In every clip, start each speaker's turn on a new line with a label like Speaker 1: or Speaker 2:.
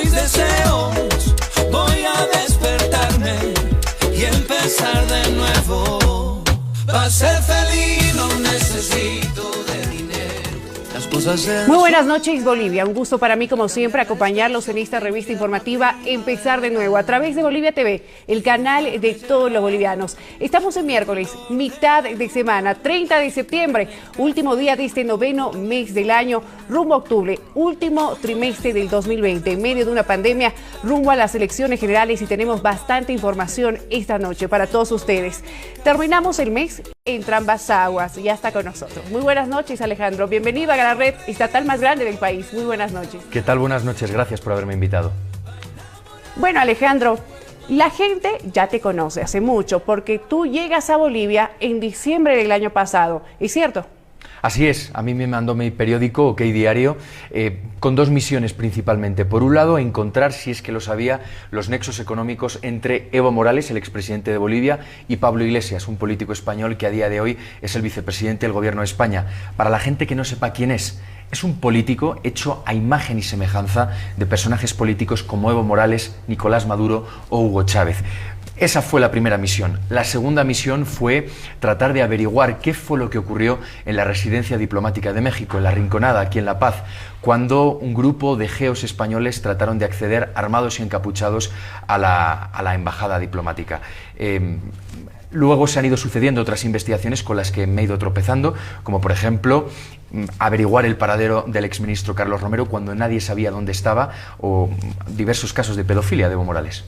Speaker 1: mis deseos, voy a despertarme y empezar de nuevo. Para ser feliz no necesito de dinero. Las cosas
Speaker 2: Muy buenas noches, Bolivia. Un gusto para mí, como siempre, acompañarlos en esta revista informativa Empezar de Nuevo a través de Bolivia TV, el canal de todos los bolivianos. Estamos en miércoles, mitad de semana, 30 de septiembre, último día de este noveno mes del año, rumbo a octubre, último trimestre del 2020, en medio de una pandemia, rumbo a las elecciones generales, y tenemos bastante información esta noche para todos ustedes. Terminamos el mes entre ambas aguas, ya está con nosotros. Muy buenas noches, Alejandro. Bienvenido a la red estatal más grande del país. Muy buenas noches.
Speaker 3: ¿Qué tal? Buenas noches. Gracias por haberme invitado.
Speaker 2: Bueno, Alejandro, la gente ya te conoce hace mucho porque tú llegas a Bolivia en diciembre del año pasado. ¿Es cierto?
Speaker 3: Así es, a mí me mandó mi periódico, OK Diario, con dos misiones principalmente. Por un lado, encontrar, si es que lo sabía, los nexos económicos entre Evo Morales, el expresidente de Bolivia, y Pablo Iglesias, un político español que a día de hoy es el vicepresidente del gobierno de España. Para la gente que no sepa quién es un político hecho a imagen y semejanza de personajes políticos como Evo Morales, Nicolás Maduro o Hugo Chávez. Esa fue la primera misión. La segunda misión fue tratar de averiguar qué fue lo que ocurrió en la residencia diplomática de México, en La Rinconada, aquí en La Paz, cuando un grupo de geos españoles trataron de acceder armados y encapuchados a la embajada diplomática. Luego se han ido sucediendo otras investigaciones con las que me he ido tropezando, como por ejemplo averiguar el paradero del exministro Carlos Romero cuando nadie sabía dónde estaba, o diversos casos de pedofilia de Evo Morales.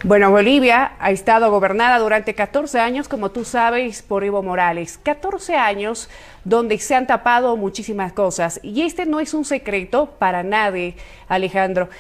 Speaker 2: Bueno, Bolivia ha estado gobernada durante 14 años, como tú sabes, por Evo Morales. 14 años donde se han tapado muchísimas cosas. Y este no es un secreto para nadie, Alejandro.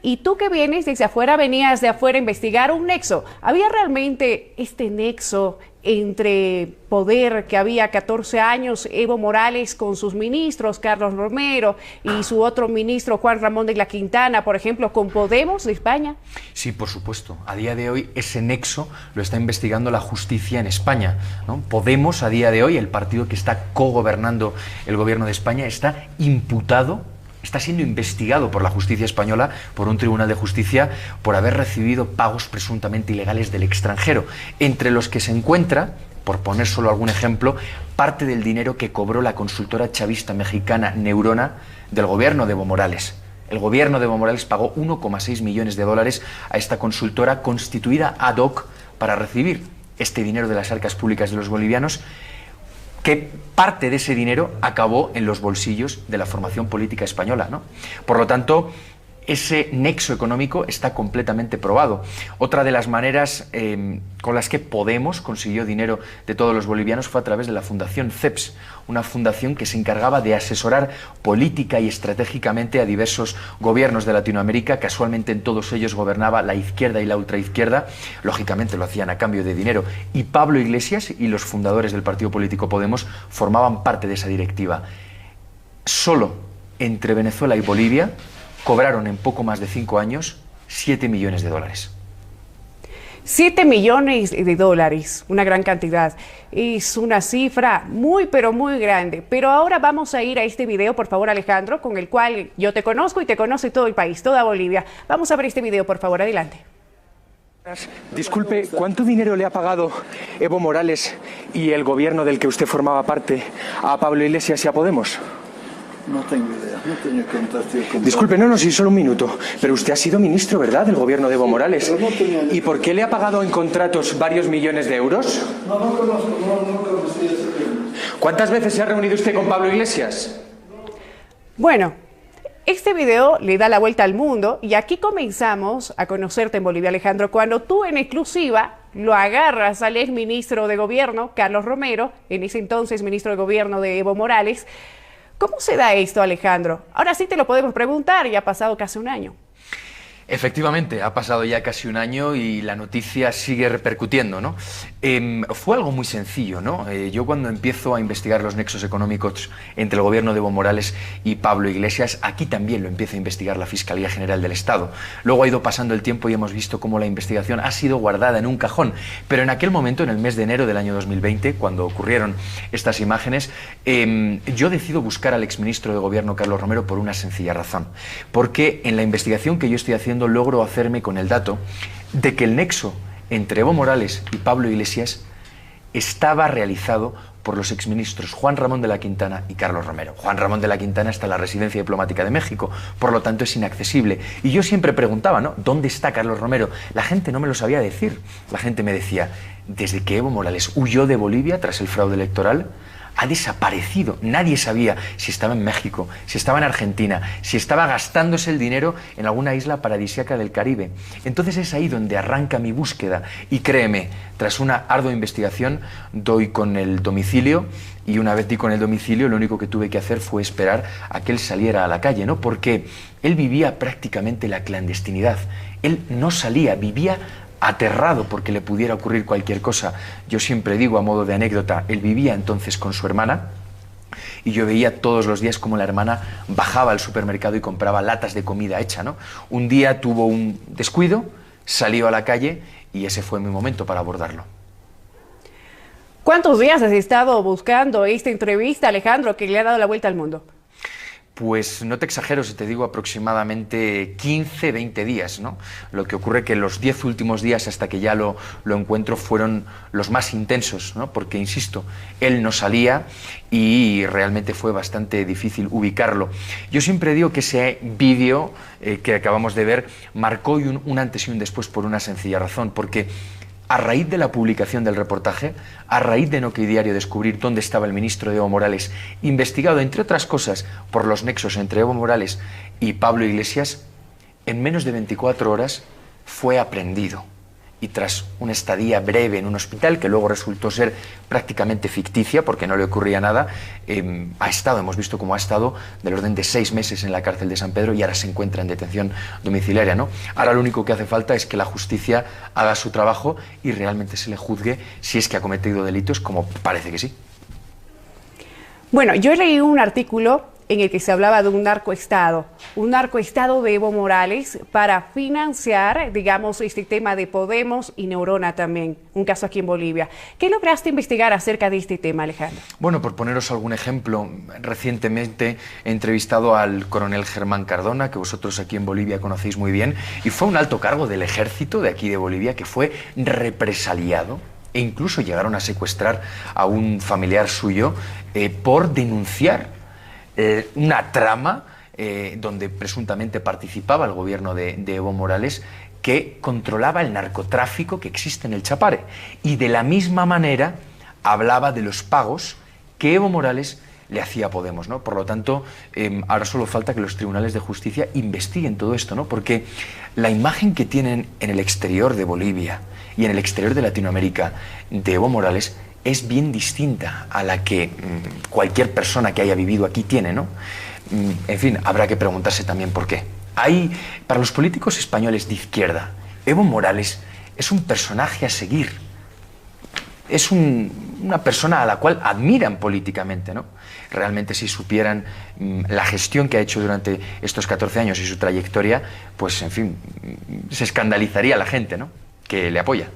Speaker 2: Y tú que vienes desde afuera, venías de afuera a investigar un nexo. ¿Había realmente este nexo entre poder que había 14 años, Evo Morales con sus ministros, Carlos Romero, y su otro ministro, Juan Ramón de la Quintana, por ejemplo, con Podemos de España?
Speaker 3: Sí, por supuesto. A día de hoy ese nexo lo está investigando la justicia en España, ¿no? Podemos, a día de hoy, el partido que está cogobernando el gobierno de España, está imputado, está siendo investigado por la justicia española, por un tribunal de justicia, por haber recibido pagos presuntamente ilegales del extranjero, entre los que se encuentra, por poner solo algún ejemplo, parte del dinero que cobró la consultora chavista mexicana Neurona del gobierno de Evo Morales. El gobierno de Evo Morales pagó 1,6 millones de dólares a esta consultora constituida ad hoc para recibir este dinero de las arcas públicas de los bolivianos, que parte de ese dinero acabó en los bolsillos de la formación política española, ¿no? Por lo tanto, ese nexo económico está completamente probado. Otra de las maneras con las que Podemos consiguió dinero de todos los bolivianos fue a través de la Fundación CEPS, una fundación que se encargaba de asesorar política y estratégicamente a diversos gobiernos de Latinoamérica. Casualmente en todos ellos gobernaba la izquierda y la ultraizquierda, lógicamente lo hacían a cambio de dinero, y Pablo Iglesias y los fundadores del partido político Podemos formaban parte de esa directiva. Solo entre Venezuela y Bolivia cobraron en poco más de 5 años 7 millones de dólares.
Speaker 2: 7 millones de dólares, una gran cantidad. Es una cifra muy, pero muy grande. Pero ahora vamos a ir a este video, por favor, Alejandro, con el cual yo te conozco y te conoce todo el país, toda Bolivia. Vamos a ver este video, por favor, adelante.
Speaker 4: Disculpe, ¿cuánto dinero le ha pagado Evo Morales y el gobierno del que usted formaba parte a Pablo Iglesias y a Podemos?
Speaker 5: No tengo idea, no tengo que contarte.
Speaker 4: Disculpe, no, sí, solo un minuto. Pero usted ha sido ministro, ¿verdad?, del gobierno de Evo Morales.
Speaker 5: Pero no tenía...
Speaker 4: ¿Y por qué le ha pagado en contratos varios millones de euros?
Speaker 5: No conozco, no conocí ese tema.
Speaker 4: ¿Cuántas veces se ha reunido usted con Pablo Iglesias?
Speaker 2: Bueno, este video le da la vuelta al mundo y aquí comenzamos a conocerte en Bolivia, Alejandro, cuando tú en exclusiva lo agarras al ex ministro de gobierno, Carlos Romero, en ese entonces ministro de gobierno de Evo Morales. ¿Cómo se da esto, Alejandro? Ahora sí te lo podemos preguntar, ya ha pasado casi un año.
Speaker 3: Efectivamente, ha pasado ya casi un año y la noticia sigue repercutiendo, ¿no? Fue algo muy sencillo, ¿no? Yo cuando empiezo a investigar los nexos económicos entre el gobierno de Evo Morales y Pablo Iglesias, aquí también lo empieza a investigar la Fiscalía General del Estado. Luego ha ido pasando el tiempo y hemos visto cómo la investigación ha sido guardada en un cajón. Pero en aquel momento, en el mes de enero del año 2020, cuando ocurrieron estas imágenes, yo decido buscar al exministro de Gobierno, Carlos Romero, por una sencilla razón. Porque en la investigación que yo estoy haciendo logro hacerme con el dato de que el nexo entre Evo Morales y Pablo Iglesias estaba realizado por los exministros Juan Ramón de la Quintana y Carlos Romero. Juan Ramón de la Quintana está en la Residencia Diplomática de México, por lo tanto es inaccesible. Y yo siempre preguntaba, ¿no?, ¿dónde está Carlos Romero? La gente no me lo sabía decir. La gente me decía, desde que Evo Morales huyó de Bolivia tras el fraude electoral, ha desaparecido. Nadie sabía si estaba en México, si estaba en Argentina, si estaba gastándose el dinero en alguna isla paradisíaca del Caribe. Entonces es ahí donde arranca mi búsqueda. Y créeme, tras una ardua investigación, doy con el domicilio, y una vez di con el domicilio, lo único que tuve que hacer fue esperar a que él saliera a la calle, ¿no? Porque él vivía prácticamente la clandestinidad. Él no salía, vivía aterrado porque le pudiera ocurrir cualquier cosa. Yo siempre digo, a modo de anécdota, él vivía entonces con su hermana y yo veía todos los días cómo la hermana bajaba al supermercado y compraba latas de comida hecha, ¿no? Un día tuvo un descuido, salió a la calle y ese fue mi momento para abordarlo.
Speaker 2: ¿Cuántos días has estado buscando esta entrevista, Alejandro, que le ha dado la vuelta al mundo?
Speaker 3: Pues no te exagero si te digo aproximadamente 15, 20 días, ¿no? Lo que ocurre que los 10 últimos días hasta que ya lo encuentro fueron los más intensos, ¿no? Porque, insisto, él no salía y realmente fue bastante difícil ubicarlo. Yo siempre digo que ese vídeo que acabamos de ver marcó un antes y un después por una sencilla razón, porque a raíz de la publicación del reportaje, a raíz de No Key Diario descubrir dónde estaba el ministro de Evo Morales, investigado, entre otras cosas, por los nexos entre Evo Morales y Pablo Iglesias, en menos de 24 horas fue aprehendido. Y tras una estadía breve en un hospital, que luego resultó ser prácticamente ficticia, porque no le ocurría nada, hemos visto cómo ha estado del orden de 6 meses en la cárcel de San Pedro y ahora se encuentra en detención domiciliaria, ¿no? Ahora lo único que hace falta es que la justicia haga su trabajo y realmente se le juzgue si es que ha cometido delitos, como parece que sí.
Speaker 2: Bueno, yo leí un artículo en el que se hablaba de un narcoestado de Evo Morales para financiar, digamos, este tema de Podemos y Neurona también, un caso aquí en Bolivia. ¿Qué lograste investigar acerca de este tema, Alejandro?
Speaker 3: Bueno, por poneros algún ejemplo, recientemente he entrevistado al coronel Germán Cardona, que vosotros aquí en Bolivia conocéis muy bien, y fue un alto cargo del ejército de aquí de Bolivia que fue represaliado e incluso llegaron a secuestrar a un familiar suyo por denunciar una trama donde presuntamente participaba el gobierno de Evo Morales, que controlaba el narcotráfico que existe en el Chapare. Y de la misma manera hablaba de los pagos que Evo Morales le hacía a Podemos, ¿no? Por lo tanto, ahora solo falta que los tribunales de justicia investiguen todo esto, ¿no? Porque la imagen que tienen en el exterior de Bolivia y en el exterior de Latinoamérica de Evo Morales es bien distinta a la que cualquier persona que haya vivido aquí tiene, ¿no? En fin, habrá que preguntarse también por qué. Para los políticos españoles de izquierda, Evo Morales es un personaje a seguir. Es una persona a la cual admiran políticamente, ¿no? Realmente, si supieran la gestión que ha hecho durante estos 14 años y su trayectoria, pues, en fin, se escandalizaría la gente, ¿no?, que le apoya.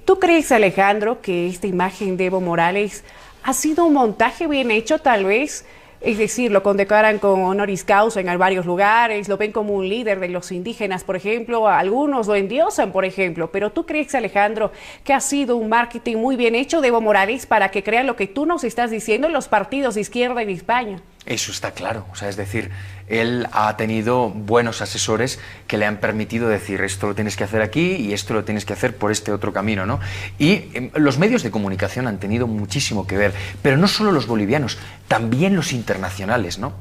Speaker 2: ¿Tú crees, Alejandro, que esta imagen de Evo Morales ha sido un montaje bien hecho, tal vez? Es decir, lo condecoran con honoris causa en varios lugares, lo ven como un líder de los indígenas, por ejemplo, algunos lo endiosan, por ejemplo. Pero ¿tú crees, Alejandro, que ha sido un marketing muy bien hecho de Evo Morales para que crean lo que tú nos estás diciendo en los partidos de izquierda en España?
Speaker 3: Eso está claro, o sea, es decir, él ha tenido buenos asesores que le han permitido decir esto lo tienes que hacer aquí y esto lo tienes que hacer por este otro camino, ¿no? Y los medios de comunicación han tenido muchísimo que ver, pero no solo los bolivianos, también los internacionales, ¿no?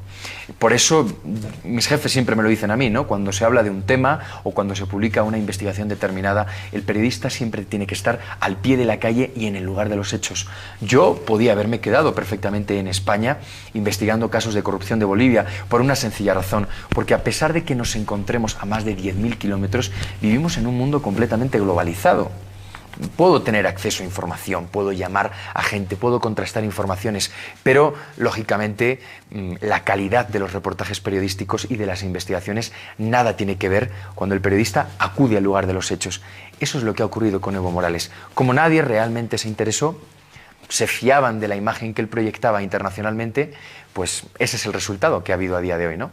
Speaker 3: Por eso mis jefes siempre me lo dicen a mí, ¿no? Cuando se habla de un tema o cuando se publica una investigación determinada, el periodista siempre tiene que estar al pie de la calle y en el lugar de los hechos. Yo podía haberme quedado perfectamente en España investigando casos de corrupción de Bolivia por una sencilla sencilla razón, porque a pesar de que nos encontremos a más de 10.000 kilómetros, vivimos en un mundo completamente globalizado. Puedo tener acceso a información, puedo llamar a gente, puedo contrastar informaciones, pero lógicamente la calidad de los reportajes periodísticos y de las investigaciones nada tiene que ver cuando el periodista acude al lugar de los hechos. Eso es lo que ha ocurrido con Evo Morales. Como nadie realmente se interesó, se fiaban de la imagen que él proyectaba internacionalmente, pues ese es el resultado que ha habido a día de hoy, ¿no?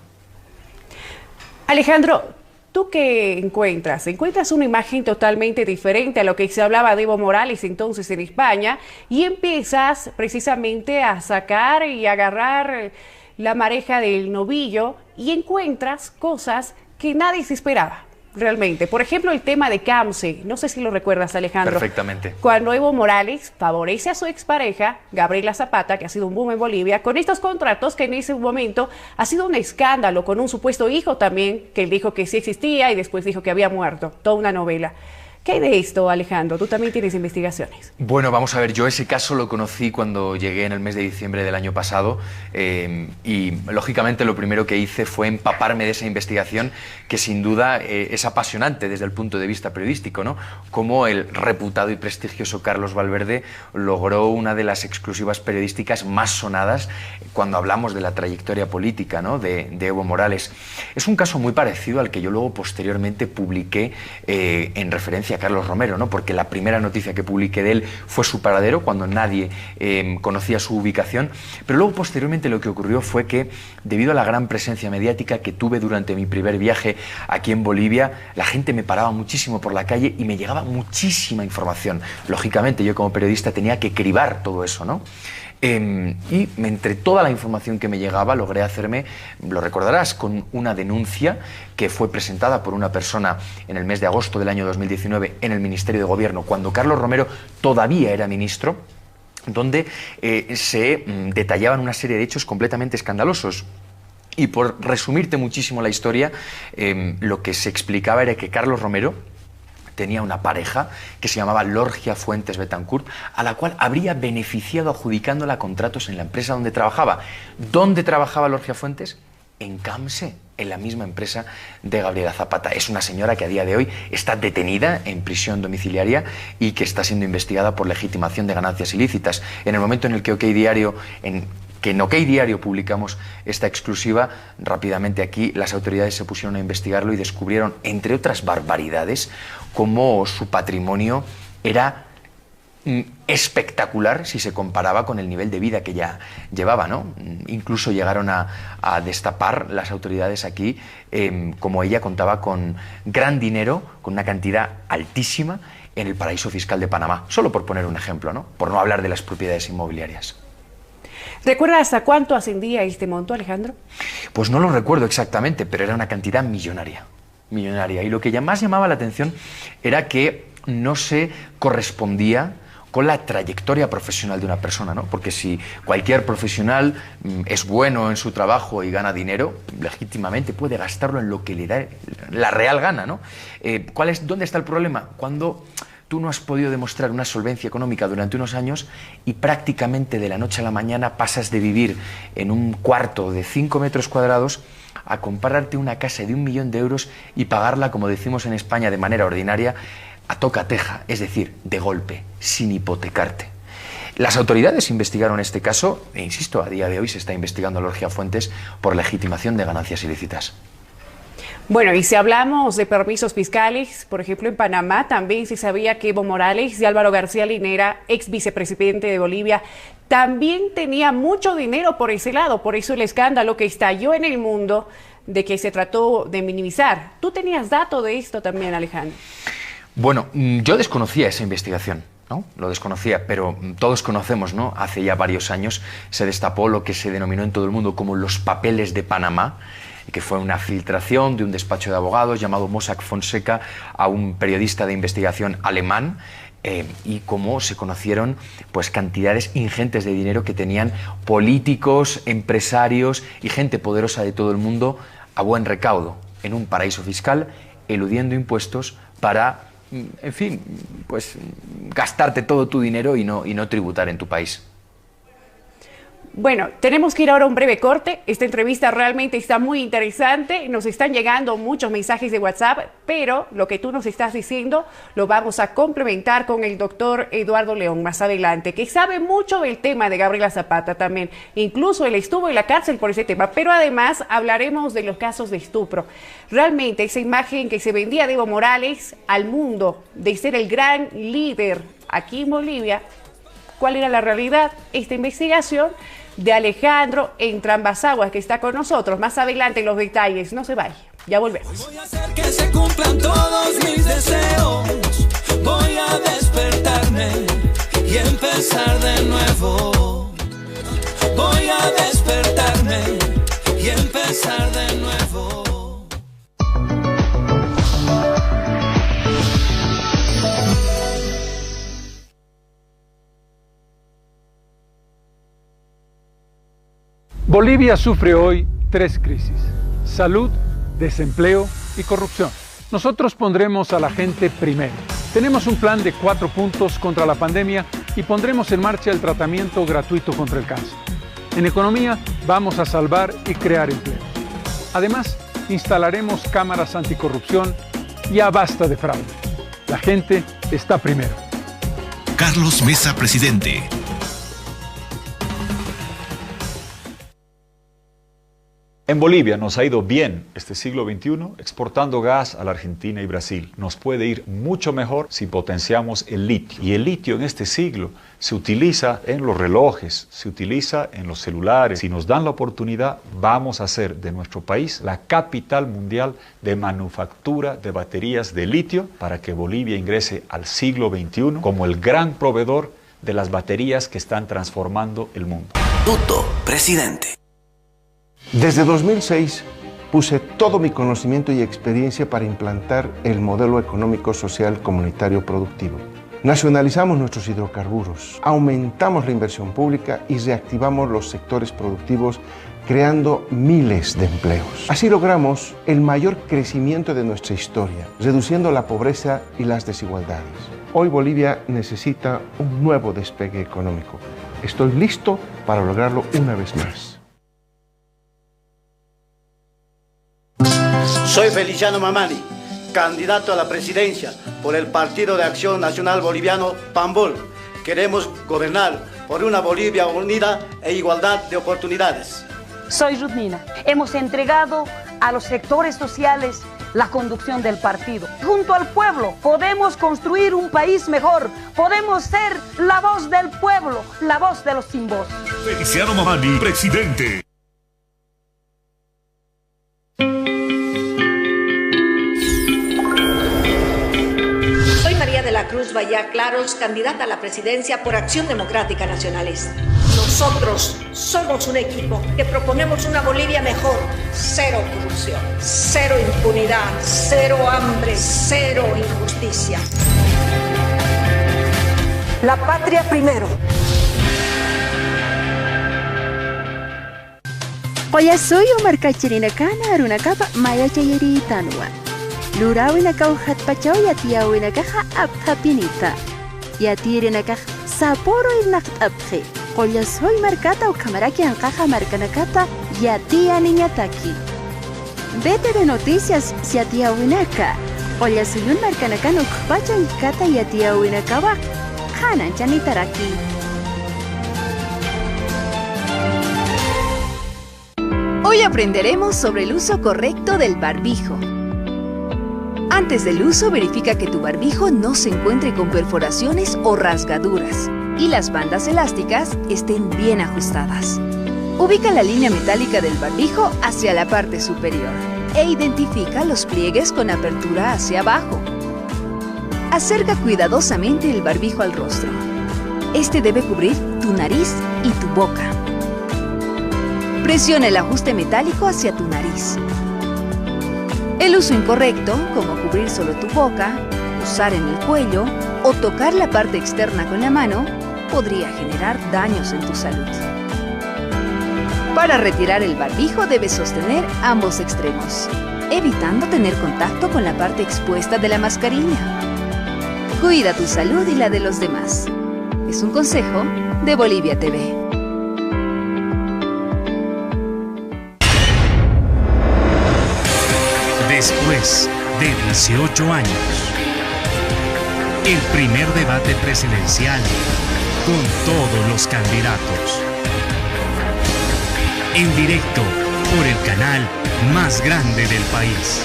Speaker 2: Alejandro, ¿tú qué encuentras? ¿Encuentras una imagen totalmente diferente a lo que se hablaba de Evo Morales entonces en España y empiezas precisamente a sacar y agarrar la mareja del novillo y encuentras cosas que nadie se esperaba? Realmente. Por ejemplo, el tema de CAMSE. No sé si lo recuerdas, Alejandro.
Speaker 3: Perfectamente.
Speaker 2: Cuando Evo Morales favorece a su expareja, Gabriela Zapata, que ha sido un boom en Bolivia, con estos contratos que en ese momento ha sido un escándalo, con un supuesto hijo también, que él dijo que sí existía y después dijo que había muerto. Toda una novela. ¿Qué hay de esto, Alejandro? Tú también tienes investigaciones.
Speaker 3: Bueno, vamos a ver, yo ese caso lo conocí cuando llegué en el mes de diciembre del año pasado y lógicamente lo primero que hice fue empaparme de esa investigación que sin duda es apasionante desde el punto de vista periodístico, ¿no? Cómo el reputado y prestigioso Carlos Valverde logró una de las exclusivas periodísticas más sonadas cuando hablamos de la trayectoria política, ¿no? de Evo Morales. Es un caso muy parecido al que yo luego posteriormente publiqué en referencia a Carlos Romero, ¿no? Porque la primera noticia que publiqué de él fue su paradero, cuando nadie conocía su ubicación, pero luego posteriormente lo que ocurrió fue que, debido a la gran presencia mediática que tuve durante mi primer viaje aquí en Bolivia, la gente me paraba muchísimo por la calle y me llegaba muchísima información. Lógicamente, yo como periodista tenía que cribar todo eso, ¿no? Y entre toda la información que me llegaba logré hacerme, lo recordarás, con una denuncia que fue presentada por una persona en el mes de agosto del año 2019 en el Ministerio de Gobierno, cuando Carlos Romero todavía era ministro, donde se detallaban una serie de hechos completamente escandalosos. Y por resumirte muchísimo la historia, lo que se explicaba era que Carlos Romero tenía una pareja que se llamaba Lorgia Fuentes Betancourt, a la cual habría beneficiado adjudicándola contratos en la empresa donde trabajaba. ¿Dónde trabajaba Lorgia Fuentes? En CAMSE, en la misma empresa de Gabriela Zapata. Es una señora que a día de hoy está detenida en prisión domiciliaria y que está siendo investigada por legitimación de ganancias ilícitas. En el momento en el que en OK Diario publicamos esta exclusiva, rápidamente aquí las autoridades se pusieron a investigarlo y descubrieron, entre otras barbaridades, cómo su patrimonio era espectacular si se comparaba con el nivel de vida que ya llevaba, ¿no? Incluso llegaron a destapar las autoridades aquí como ella contaba con gran dinero, con una cantidad altísima en el paraíso fiscal de Panamá, solo por poner un ejemplo, ¿no? Por no hablar de las propiedades inmobiliarias.
Speaker 2: ¿Recuerdas a cuánto ascendía este monto, Alejandro?
Speaker 3: Pues no lo recuerdo exactamente, pero era una cantidad millonaria. Millonaria. Y lo que más llamaba la atención era que no se correspondía con la trayectoria profesional de una persona, ¿no? Porque si cualquier profesional es bueno en su trabajo y gana dinero, legítimamente puede gastarlo en lo que le da la real gana, ¿no? ¿Dónde está el problema? Cuando tú no has podido demostrar una solvencia económica durante unos años y prácticamente de la noche a la mañana pasas de vivir en un cuarto de 5 metros cuadrados a comprarte una casa de 1 millón de euros y pagarla, como decimos en España de manera ordinaria, a tocateja, es decir, de golpe, sin hipotecarte. Las autoridades investigaron este caso e, insisto, a día de hoy se está investigando a Lorgia Fuentes por legitimación de ganancias ilícitas.
Speaker 2: Bueno, y si hablamos de permisos fiscales, por ejemplo, en Panamá también se sabía que Evo Morales y Álvaro García Linera, ex vicepresidente de Bolivia, también tenía mucho dinero por ese lado, por eso el escándalo que estalló en el mundo de que se trató de minimizar. ¿Tú tenías dato de esto también, Alejandro?
Speaker 3: Bueno, yo desconocía esa investigación, ¿no? Lo desconocía, pero todos conocemos, ¿no? Hace ya varios años se destapó lo que se denominó en todo el mundo como los papeles de Panamá, que fue una filtración de un despacho de abogados llamado Mossack Fonseca a un periodista de investigación alemán, y cómo se conocieron pues cantidades ingentes de dinero que tenían políticos, empresarios y gente poderosa de todo el mundo a buen recaudo en un paraíso fiscal, eludiendo impuestos para, en fin, pues gastarte todo tu dinero y no tributar en tu país.
Speaker 2: Bueno, tenemos que ir ahora a un breve corte. Esta entrevista realmente está muy interesante. Nos están llegando muchos mensajes de WhatsApp, pero lo que tú nos estás diciendo lo vamos a complementar con el doctor Eduardo León más adelante, que sabe mucho del tema de Gabriela Zapata también. Incluso él estuvo en la cárcel por ese tema, pero además hablaremos de los casos de estupro. Realmente esa imagen que se vendía de Evo Morales al mundo de ser el gran líder aquí en Bolivia, ¿cuál era la realidad? Esta investigación de Alejandro Entrambasaguas, que está con nosotros. Más adelante los detalles. No se vaya. Ya volvemos.
Speaker 1: Voy a hacer que se cumplan todos mis deseos. Voy a despertarme y empezar de nuevo. Voy a despertarme y empezar de nuevo.
Speaker 6: Bolivia sufre hoy 3 crisis: salud, desempleo y corrupción. Nosotros pondremos a la gente primero. Tenemos un plan de 4 puntos contra la pandemia y pondremos en marcha el tratamiento gratuito contra el cáncer. En economía vamos a salvar y crear empleo. Además, instalaremos cámaras anticorrupción. Ya basta de fraude. La gente está primero.
Speaker 7: Carlos Mesa, presidente.
Speaker 8: En Bolivia nos ha ido bien este siglo XXI exportando gas a la Argentina y Brasil. Nos puede ir mucho mejor si potenciamos el litio. Y el litio en este siglo se utiliza en los relojes, se utiliza en los celulares. Si nos dan la oportunidad, vamos a hacer de nuestro país la capital mundial de manufactura de baterías de litio para que Bolivia ingrese al siglo XXI como el gran proveedor de las baterías que están transformando el mundo.
Speaker 7: Tuto, presidente.
Speaker 9: Desde 2006 puse todo mi conocimiento y experiencia para implantar el modelo económico social comunitario productivo. Nacionalizamos nuestros hidrocarburos, aumentamos la inversión pública y reactivamos los sectores productivos creando miles de empleos. Así logramos el mayor crecimiento de nuestra historia, reduciendo la pobreza y las desigualdades. Hoy Bolivia necesita un nuevo despegue económico. Estoy listo para lograrlo una vez más.
Speaker 10: Soy Feliciano Mamani, candidato a la presidencia por el Partido de Acción Nacional Boliviano, PANBOL. Queremos gobernar por una Bolivia unida e igualdad de oportunidades.
Speaker 11: Soy Rudnina. Hemos entregado a los sectores sociales la conducción del partido. Junto al pueblo podemos construir un país mejor. Podemos ser la voz del pueblo, la voz de los sin voz.
Speaker 7: Feliciano Mamani, presidente.
Speaker 12: De la Cruz Bahía Claros, candidata a la presidencia por Acción Democrática Nacionalista. Nosotros somos un equipo que proponemos una Bolivia mejor. Cero corrupción, cero impunidad, cero hambre, cero injusticia. La patria primero.
Speaker 13: Oya soy Omar Kachirina Kana Arunakapa Maya Chayeri Tanua. Lurawina kau hat pachau yatiawina kaha apthapinita. Yatirina kah saporo ilnakt aphe. Qolla soy marcata o camaraki ancaja marcanacata yatia niñataki. Vete de noticias si atiawinaka. Qolla soy un marcanacano kpacha y kata yatiawinakawa. Hanan chanitaraki.
Speaker 14: Hoy aprenderemos sobre el uso correcto del barbijo. Antes del uso, verifica que tu barbijo no se encuentre con perforaciones o rasgaduras y las bandas elásticas estén bien ajustadas. Ubica la línea metálica del barbijo hacia la parte superior e identifica los pliegues con apertura hacia abajo. Acerca cuidadosamente el barbijo al rostro. Este debe cubrir tu nariz y tu boca. Presiona el ajuste metálico hacia tu nariz. El uso incorrecto, como cubrir solo tu boca, usar en el cuello o tocar la parte externa con la mano, podría generar daños en tu salud. Para retirar el barbijo debes sostener ambos extremos, evitando tener contacto con la parte expuesta de la mascarilla. Cuida tu salud y la de los demás. Es un consejo de Bolivia TV.
Speaker 15: Después de 18 años, el primer debate presidencial con todos los candidatos. En directo por el canal más grande del país.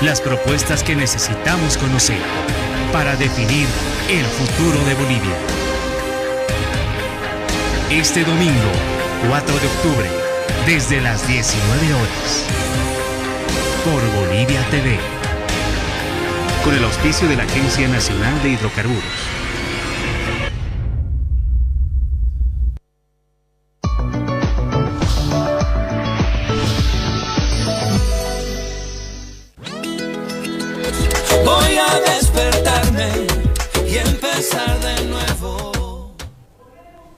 Speaker 15: Las propuestas que necesitamos conocer para definir el futuro de Bolivia. Este domingo, 4 de octubre, desde las 19 horas. Por Bolivia TV. Con el auspicio de la Agencia Nacional de Hidrocarburos.
Speaker 1: Voy a despertarme y empezar de nuevo.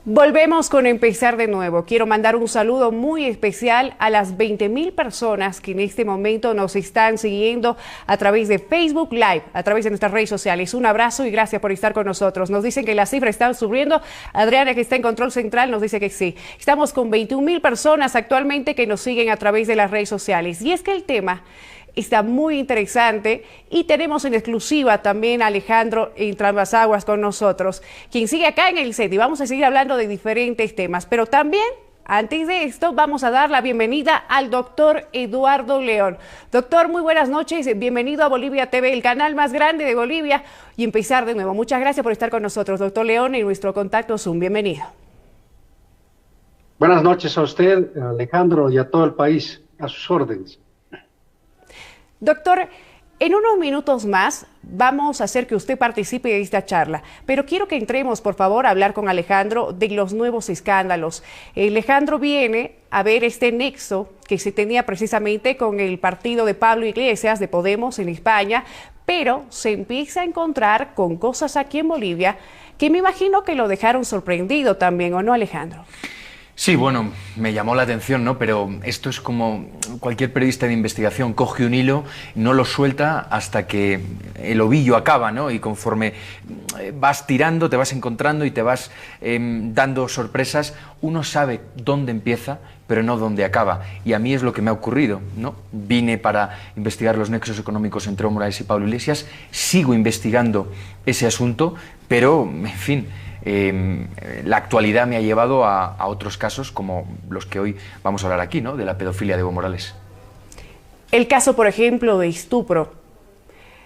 Speaker 2: Volvemos con Empezar de Nuevo. Quiero mandar un saludo muy especial a las 20.000 personas que en este momento nos están siguiendo a través de Facebook Live, a través de nuestras redes sociales. Un abrazo y gracias por estar con nosotros. Nos dicen que las cifras están subiendo. Adriana, que está en control central, nos dice que sí. Estamos con 21.000 personas actualmente que nos siguen a través de las redes sociales. Y es que el tema está muy interesante y tenemos en exclusiva también a Alejandro Entrambas-Aguas con nosotros, quien sigue acá en el set, y vamos a seguir hablando de diferentes temas, pero también antes de esto vamos a dar la bienvenida al doctor Eduardo León. Doctor, muy buenas noches, bienvenido a Bolivia TV, el canal más grande de Bolivia, y Empezar de Nuevo. Muchas gracias por estar con nosotros, doctor León, en nuestro contacto Zoom. Bienvenido.
Speaker 16: Buenas noches a usted, Alejandro, y a todo el país, a sus órdenes.
Speaker 2: Doctor, en unos minutos más vamos a hacer que usted participe de esta charla, pero quiero que entremos, por favor, a hablar con Alejandro de los nuevos escándalos. Alejandro viene a ver este nexo que se tenía precisamente con el partido de Pablo Iglesias, de Podemos, en España, pero se empieza a encontrar con cosas aquí en Bolivia que me imagino que lo dejaron sorprendido también, ¿o no, Alejandro?
Speaker 3: Sí, bueno, me llamó la atención, ¿no? Pero esto es como cualquier periodista de investigación, coge un hilo, no lo suelta hasta que el ovillo acaba, ¿no? Y conforme vas tirando, te vas encontrando y te vas dando sorpresas, uno sabe dónde empieza, pero no dónde acaba. Y a mí es lo que me ha ocurrido, ¿no? Vine para investigar los nexos económicos entre Evo Morales y Pablo Iglesias, sigo investigando ese asunto, pero, en fin, la actualidad me ha llevado a otros casos como los que hoy vamos a hablar aquí, ¿no? De la pedofilia de Evo Morales.
Speaker 2: El caso, por ejemplo, de estupro,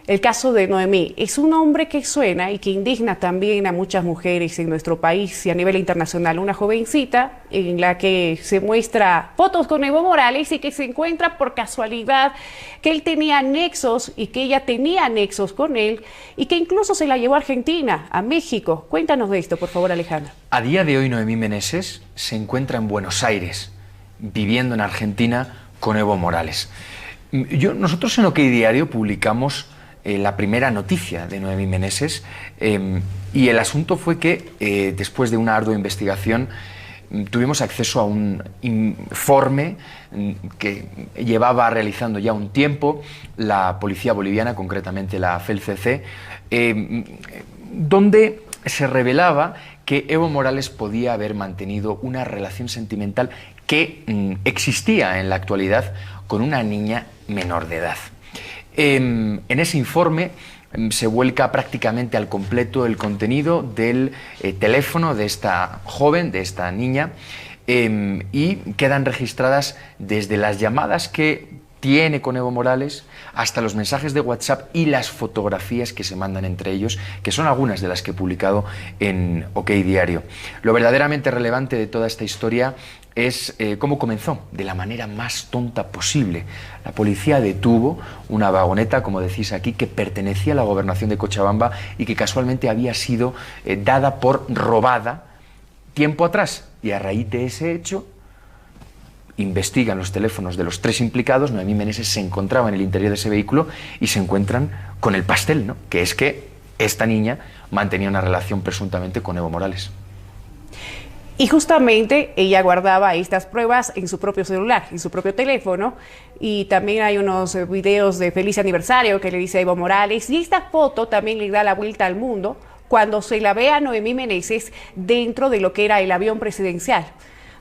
Speaker 2: el caso de Noemí, es un nombre que suena y que indigna también a muchas mujeres en nuestro país y a nivel internacional. Una jovencita en la que se muestra fotos con Evo Morales y que se encuentra por casualidad que él tenía nexos y que ella tenía nexos con él y que incluso se la llevó a Argentina, a México. Cuéntanos de esto, por favor, Alejandro.
Speaker 3: A día de hoy, Noemí Meneses se encuentra en Buenos Aires, viviendo en Argentina con Evo Morales. Nosotros en OK Diario publicamos la primera noticia de Noemí Meneses y el asunto fue que después de una ardua investigación tuvimos acceso a un informe que llevaba realizando ya un tiempo la policía boliviana, concretamente la FELCC, donde se revelaba que Evo Morales podía haber mantenido una relación sentimental que existía en la actualidad con una niña menor de edad. En ese informe se vuelca prácticamente al completo el contenido del teléfono de esta joven, de esta niña, y quedan registradas desde las llamadas que tiene con Evo Morales hasta los mensajes de WhatsApp y las fotografías que se mandan entre ellos, que son algunas de las que he publicado en OK Diario. Lo verdaderamente relevante de toda esta historia es cómo comenzó, de la manera más tonta posible. La policía detuvo una vagoneta, como decís aquí, que pertenecía a la gobernación de Cochabamba y que casualmente había sido dada por robada tiempo atrás. Y a raíz de ese hecho, investigan los teléfonos de los tres implicados. Noemí Meneses se encontraba en el interior de ese vehículo y se encuentran con el pastel, ¿no? Que es que esta niña mantenía una relación presuntamente con Evo Morales.
Speaker 2: Y justamente ella guardaba estas pruebas en su propio celular, en su propio teléfono, y también hay unos videos de feliz aniversario que le dice a Evo Morales, y esta foto también le da la vuelta al mundo cuando se la ve a Noemí Meneses dentro de lo que era el avión presidencial.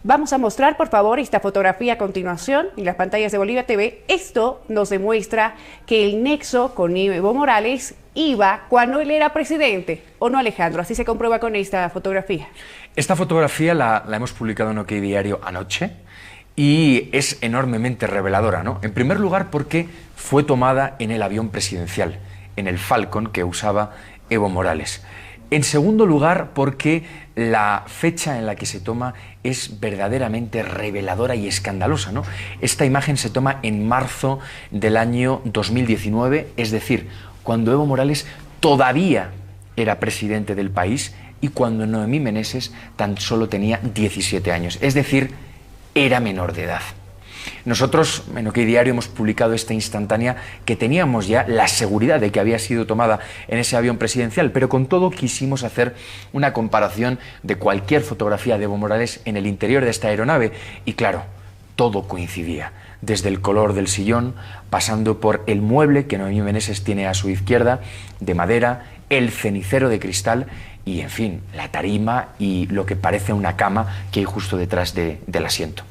Speaker 2: Vamos a mostrar, por favor, esta fotografía a continuación en las pantallas de Bolivia TV. Esto nos demuestra que el nexo con Evo Morales iba cuando él era presidente, ¿o no, Alejandro? Así se comprueba con esta fotografía.
Speaker 3: Esta fotografía la hemos publicado en OK Diario anoche y es enormemente reveladora, ¿no? En primer lugar porque fue tomada en el avión presidencial, en el Falcon que usaba Evo Morales. En segundo lugar, porque la fecha en la que se toma es verdaderamente reveladora y escandalosa, ¿no? Esta imagen se toma en marzo del año 2019, es decir, cuando Evo Morales todavía era presidente del país y cuando Noemí Meneses tan solo tenía 17 años, es decir, era menor de edad. Nosotros en OK Diario hemos publicado esta instantánea que teníamos ya la seguridad de que había sido tomada en ese avión presidencial, pero con todo quisimos hacer una comparación de cualquier fotografía de Evo Morales en el interior de esta aeronave y claro, todo coincidía, desde el color del sillón, pasando por el mueble que Noemí Meneses tiene a su izquierda, de madera, el cenicero de cristal y, en fin, la tarima y lo que parece una cama que hay justo detrás del asiento.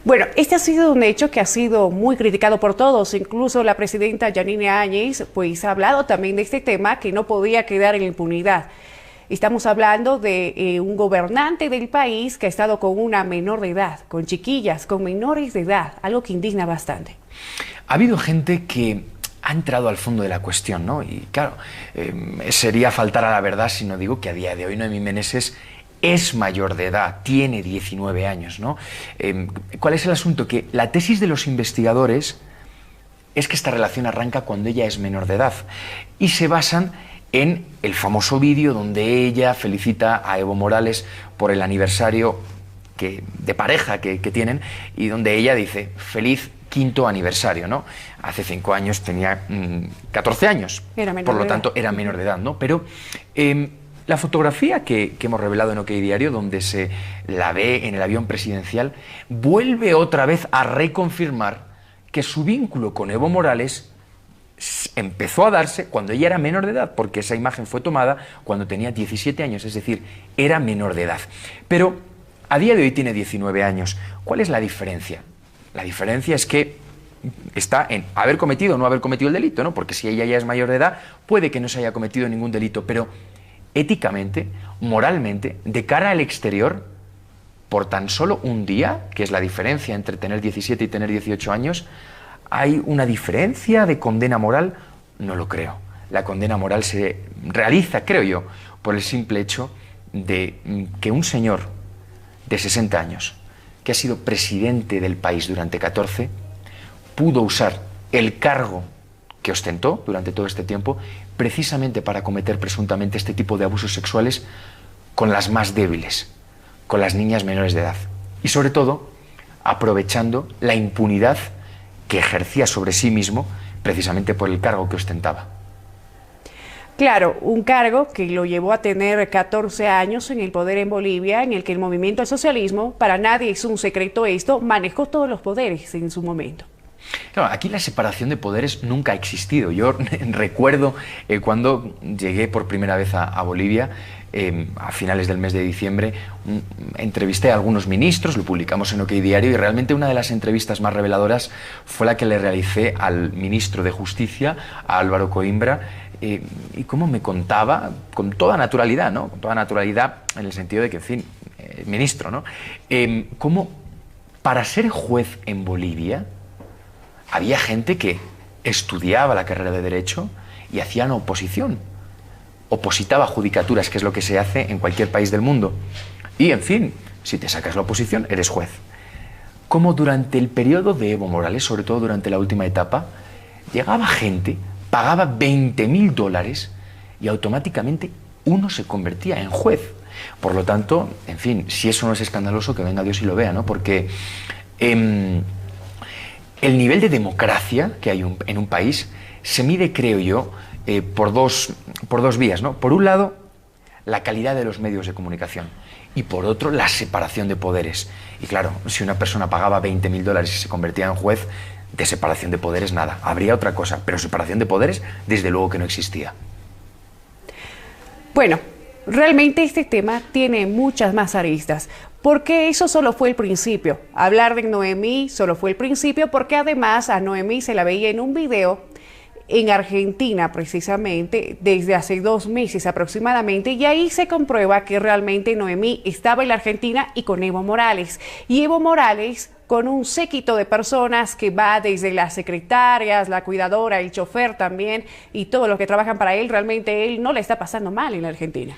Speaker 2: Bueno, este ha sido un hecho que ha sido muy criticado por todos, incluso la presidenta Yanine Áñez, pues ha hablado también de este tema que no podía quedar en impunidad. Estamos hablando de un gobernante del país que ha estado con una menor de edad, con chiquillas, con menores de edad, algo que indigna bastante.
Speaker 3: Ha habido gente que ha entrado al fondo de la cuestión, ¿no? Y claro, sería faltar a la verdad si no digo que a día de hoy Noemí Meneses es mayor de edad, tiene 19 años, ¿no? ¿Cuál es el asunto? Que la tesis de los investigadores es que esta relación arranca cuando ella es menor de edad y se basan en el famoso vídeo donde ella felicita a Evo Morales por el aniversario de pareja que tienen y donde ella dice feliz quinto aniversario, ¿no? Hace 5 años tenía 14 años, por lo tanto era menor de edad, ¿no? Pero la fotografía que hemos revelado en OK Diario, donde se la ve en el avión presidencial, vuelve otra vez a reconfirmar que su vínculo con Evo Morales empezó a darse cuando ella era menor de edad, porque esa imagen fue tomada cuando tenía 17 años, es decir, era menor de edad. Pero a día de hoy tiene 19 años. ¿Cuál es la diferencia? La diferencia es que está en haber cometido o no haber cometido el delito, ¿no? Porque si ella ya es mayor de edad, puede que no se haya cometido ningún delito, pero éticamente, moralmente, de cara al exterior, por tan solo un día, que es la diferencia entre tener 17 y tener 18 años, ¿hay una diferencia de condena moral? No lo creo. La condena moral se realiza, creo yo, por el simple hecho de que un señor de 60 años, que ha sido presidente del país durante 14, pudo usar el cargo que ostentó durante todo este tiempo precisamente para cometer presuntamente este tipo de abusos sexuales con las más débiles, con las niñas menores de edad. Y sobre todo, aprovechando la impunidad que ejercía sobre sí mismo precisamente por el cargo que ostentaba.
Speaker 2: Claro, un cargo que lo llevó a tener 14 años en el poder en Bolivia, en el que el movimiento al socialismo, para nadie es un secreto esto, manejó todos los poderes en su momento.
Speaker 3: Claro, aquí la separación de poderes nunca ha existido. Yo recuerdo cuando llegué por primera vez a Bolivia, a finales del mes de diciembre, entrevisté a algunos ministros, lo publicamos en OK Diario, y realmente una de las entrevistas más reveladoras fue la que le realicé al ministro de Justicia, a Álvaro Coimbra, y cómo me contaba, con toda naturalidad, ¿no? Con toda naturalidad, en el sentido de que, en fin, ministro, ¿no? Cómo para ser juez en Bolivia había gente que estudiaba la carrera de Derecho y hacían oposición, opositaba judicaturas, que es lo que se hace en cualquier país del mundo. Y, en fin, si te sacas la oposición, eres juez. Como durante el periodo de Evo Morales, sobre todo durante la última etapa, llegaba gente, pagaba $20.000 y automáticamente uno se convertía en juez. Por lo tanto, en fin, si eso no es escandaloso, que venga Dios y lo vea, ¿no? Porque el nivel de democracia que hay en un país se mide, creo yo, por dos vías, ¿no? Por un lado, la calidad de los medios de comunicación y por otro, la separación de poderes. Y claro, si una persona pagaba $20.000 y se convertía en juez, de separación de poderes nada. Habría otra cosa, pero separación de poderes, desde luego que no existía.
Speaker 2: Bueno, realmente este tema tiene muchas más aristas. Porque eso solo fue el principio. Hablar de Noemí solo fue el principio, porque además a Noemí se la veía en un video en Argentina precisamente desde hace 2 meses aproximadamente, y ahí se comprueba que realmente Noemí estaba en la Argentina y con Evo Morales. Y Evo Morales con un séquito de personas que va desde las secretarias, la cuidadora, el chofer también, y todos los que trabajan para él. Realmente él no le está pasando mal en la Argentina.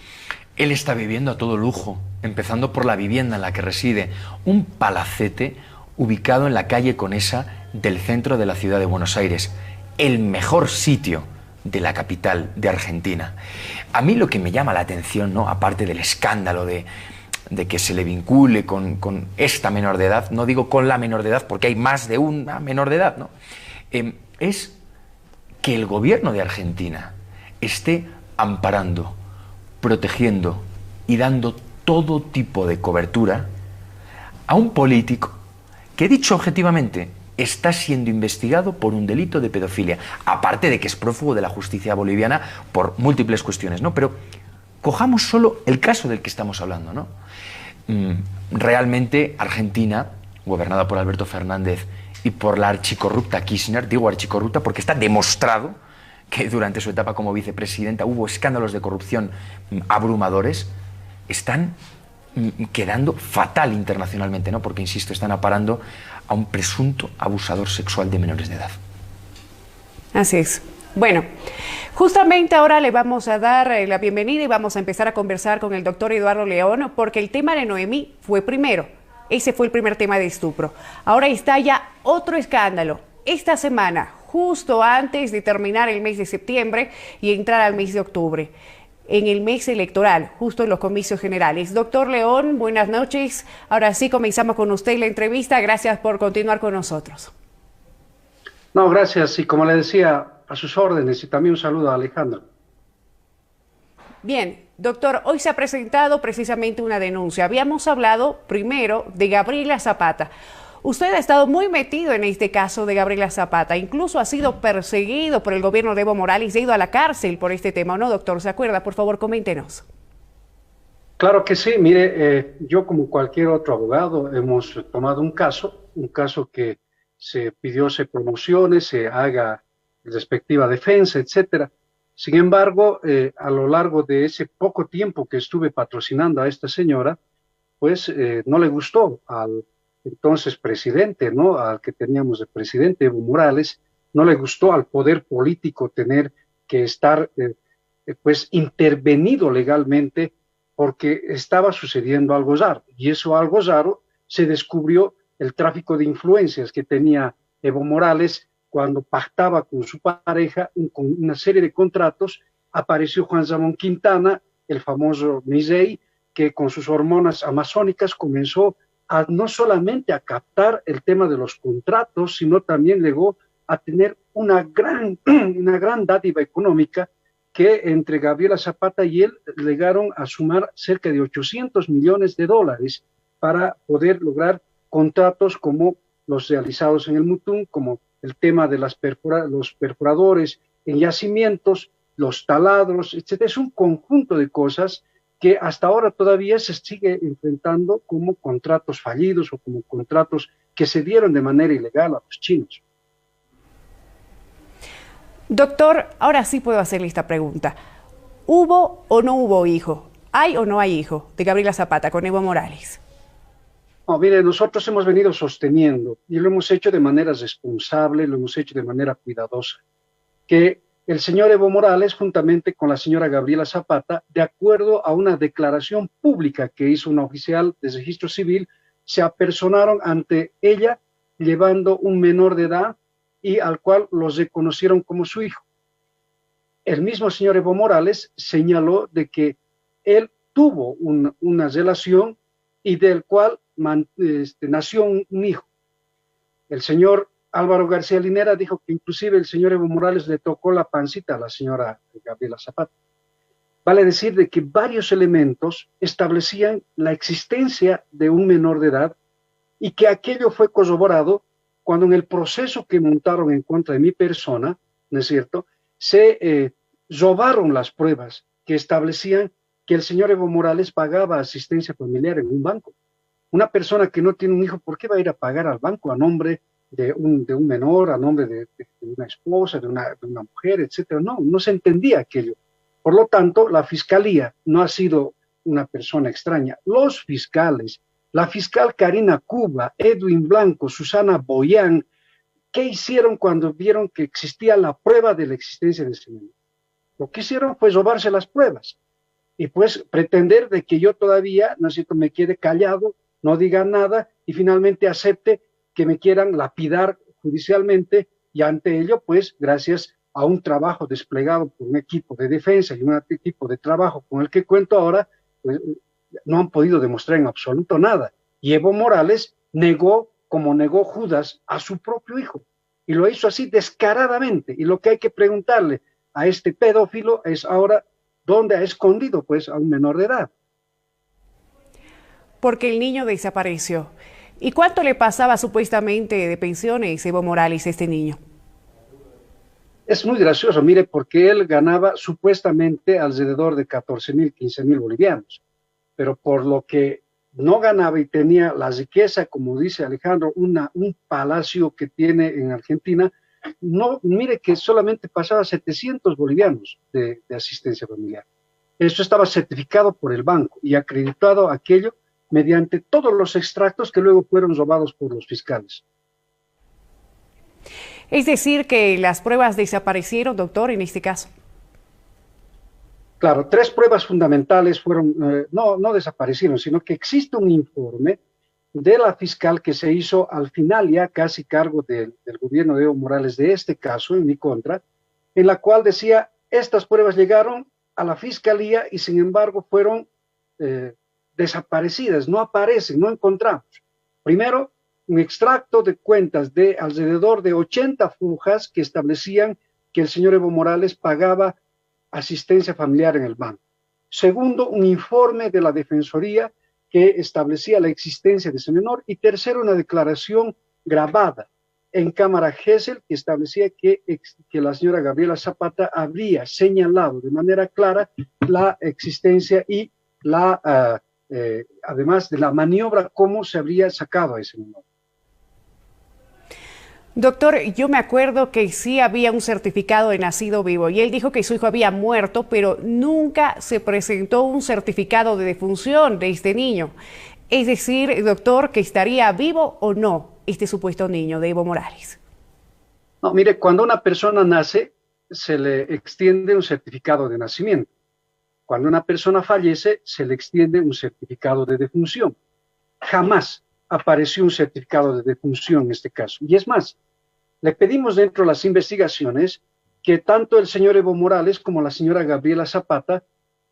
Speaker 3: Él está viviendo a todo lujo, empezando por la vivienda en la que reside, un palacete ubicado en la calle Conesa del centro de la ciudad de Buenos Aires, el mejor sitio de la capital de Argentina. A mí lo que me llama la atención, ¿no?, aparte del escándalo de que se le vincule con esta menor de edad, no digo con la menor de edad porque hay más de una menor de edad, ¿no?, es que el gobierno de Argentina esté amparando, protegiendo y dando todo tipo de cobertura a un político que, dicho objetivamente, está siendo investigado por un delito de pedofilia, aparte de que es prófugo de la justicia boliviana por múltiples cuestiones, ¿no? Pero cojamos solo el caso del que estamos hablando, ¿no? Realmente Argentina, gobernada por Alberto Fernández y por la archicorrupta Kirchner, digo archicorrupta porque está demostrado que durante su etapa como vicepresidenta hubo escándalos de corrupción abrumadores, están quedando fatal internacionalmente, ¿no? Porque, insisto, están amparando a un presunto abusador sexual de menores de edad.
Speaker 2: Así es. Bueno, justamente ahora le vamos a dar la bienvenida y vamos a empezar a conversar con el doctor Eduardo León, porque el tema de Noemí fue primero. Ese fue el primer tema de estupro. Ahora está ya otro escándalo. Esta semana, justo antes de terminar el mes de septiembre y entrar al mes de octubre, en el mes electoral, justo en los comicios generales. Doctor León, buenas noches. Ahora sí comenzamos con usted la entrevista. Gracias por continuar con nosotros.
Speaker 16: No, gracias. Y como le decía, a sus órdenes, y también un saludo a Alejandro.
Speaker 2: Bien, doctor, hoy se ha presentado precisamente una denuncia. Habíamos hablado primero de Gabriela Zapata. Usted ha estado muy metido en este caso de Gabriela Zapata, incluso ha sido perseguido por el gobierno de Evo Morales y ha ido a la cárcel por este tema, ¿no, doctor? ¿Se acuerda? Por favor, coméntenos.
Speaker 16: Claro que sí. Mire, yo como cualquier otro abogado hemos tomado un caso que se pidió se promocione, se haga respectiva defensa, etcétera. Sin embargo, a lo largo de ese poco tiempo que estuve patrocinando a esta señora, pues no le gustó al entonces presidente, ¿no?, al que teníamos de presidente, Evo Morales, no le gustó al poder político tener que estar pues intervenido legalmente, porque estaba sucediendo algo raro, y eso algo raro se descubrió el tráfico de influencias que tenía Evo Morales cuando pactaba con su pareja con una serie de contratos. Apareció Juan Ramón Quintana, el famoso Misei, que con sus hormonas amazónicas comenzó a no solamente a captar el tema de los contratos, sino también llegó a tener una gran dádiva económica que entre Gabriela Zapata y él llegaron a sumar cerca de $800 millones para poder lograr contratos como los realizados en el Mutún, como el tema de los perforadores en yacimientos, los taladros, etc. Es un conjunto de cosas que hasta ahora todavía se sigue enfrentando como contratos fallidos o como contratos que se dieron de manera ilegal a los chinos.
Speaker 2: Doctor, ahora sí puedo hacerle esta pregunta. ¿Hubo o no hubo hijo? ¿Hay o no hay hijo de Gabriela Zapata con Evo Morales?
Speaker 16: No, mire, nosotros hemos venido sosteniendo, y lo hemos hecho de manera responsable, lo hemos hecho de manera cuidadosa, que el señor Evo Morales, juntamente con la señora Gabriela Zapata, de acuerdo a una declaración pública que hizo una oficial de registro civil, se apersonaron ante ella llevando un menor de edad y al cual los reconocieron como su hijo. El mismo señor Evo Morales señaló de que él tuvo una relación y del cual nació un hijo. El señor Álvaro García Linera dijo que inclusive el señor Evo Morales le tocó la pancita a la señora Gabriela Zapata. Vale decir de que varios elementos establecían la existencia de un menor de edad y que aquello fue corroborado cuando en el proceso que montaron en contra de mi persona, ¿no es cierto?, se robaron las pruebas que establecían que el señor Evo Morales pagaba asistencia familiar en un banco. Una persona que no tiene un hijo, ¿por qué va a ir a pagar al banco a nombre de un menor, a nombre de una esposa, de una mujer, etcétera? No, no se entendía aquello. Por lo tanto, la fiscalía no ha sido una persona extraña. Los fiscales, la fiscal Karina Cuba, Edwin Blanco, Susana Boyán, ¿qué hicieron cuando vieron que existía la prueba de la existencia de ese menor? Lo que hicieron fue robarse las pruebas y pues pretender de que yo todavía, ¿no es cierto?, me quede callado, no diga nada y finalmente acepte que me quieran lapidar judicialmente, y ante ello, pues, gracias a un trabajo desplegado por un equipo de defensa y un equipo de trabajo con el que cuento ahora, pues, no han podido demostrar en absoluto nada. Y Evo Morales negó, como negó Judas, a su propio hijo, y lo hizo así descaradamente. Y lo que hay que preguntarle a este pedófilo es ahora, ¿dónde ha escondido, pues, a un menor de edad?
Speaker 2: Porque el niño desapareció. ¿Y cuánto le pasaba supuestamente de pensiones Evo Morales a este niño?
Speaker 16: Es muy gracioso, mire, porque él ganaba supuestamente alrededor de 14.000, 15.000 bolivianos, pero por lo que no ganaba y tenía la riqueza, como dice Alejandro, un palacio que tiene en Argentina, no, mire que solamente pasaba 700 bolivianos de asistencia familiar. Eso estaba certificado por el banco y acreditado aquello mediante todos los extractos que luego fueron robados por los fiscales.
Speaker 2: Es decir, que las pruebas desaparecieron, doctor, en este caso.
Speaker 16: Claro, 3 pruebas fundamentales fueron, no desaparecieron, sino que existe un informe de la fiscal que se hizo al final ya casi cargo del gobierno de Evo Morales de este caso en mi contra, en la cual decía, estas pruebas llegaron a la fiscalía y sin embargo fueron desaparecidas, no aparecen, no encontramos. Primero, un extracto de cuentas de alrededor de 80 fujas que establecían que el señor Evo Morales pagaba asistencia familiar en el banco. Segundo, un informe de la Defensoría que establecía la existencia de ese menor. Y tercero, una declaración grabada en cámara Gesell que establecía que la señora Gabriela Zapata habría señalado de manera clara la existencia y además de la maniobra, cómo se habría sacado a ese menor.
Speaker 2: Doctor, yo me acuerdo que sí había un certificado de nacido vivo y él dijo que su hijo había muerto, pero nunca se presentó un certificado de defunción de este niño. Es decir, doctor, que estaría vivo o no este supuesto niño de Evo Morales.
Speaker 16: No, mire, cuando una persona nace, se le extiende un certificado de nacimiento. Cuando una persona fallece, se le extiende un certificado de defunción. Jamás apareció un certificado de defunción en este caso. Y es más, le pedimos dentro de las investigaciones que tanto el señor Evo Morales como la señora Gabriela Zapata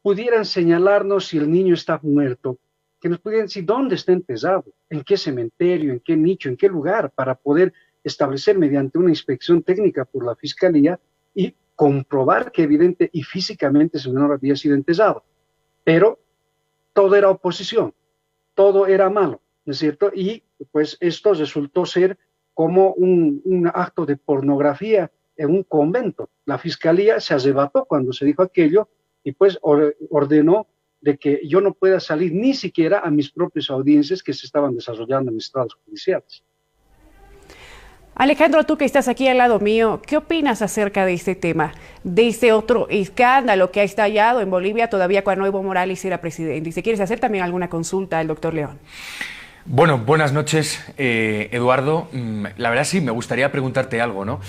Speaker 16: pudieran señalarnos si el niño está muerto, que nos pudieran decir dónde está enterrado, en qué cementerio, en qué nicho, en qué lugar, para poder establecer mediante una inspección técnica por la Fiscalía y comprobar que evidente y físicamente ese menor había sido enterrado. Pero todo era oposición, todo era malo, ¿no es cierto? Y pues esto resultó ser como un acto de pornografía en un convento. La Fiscalía se arrebató cuando se dijo aquello y pues ordenó de que yo no pueda salir ni siquiera a mis propias audiencias que se estaban desarrollando en estrados judiciales.
Speaker 2: Alejandro, tú que estás aquí al lado mío, ¿qué opinas acerca de este tema? De este otro escándalo que ha estallado en Bolivia todavía cuando Evo Morales era presidente. Y si quieres hacer también alguna consulta al doctor León.
Speaker 3: Bueno, buenas noches, Eduardo. La verdad sí, me gustaría preguntarte algo, ¿no?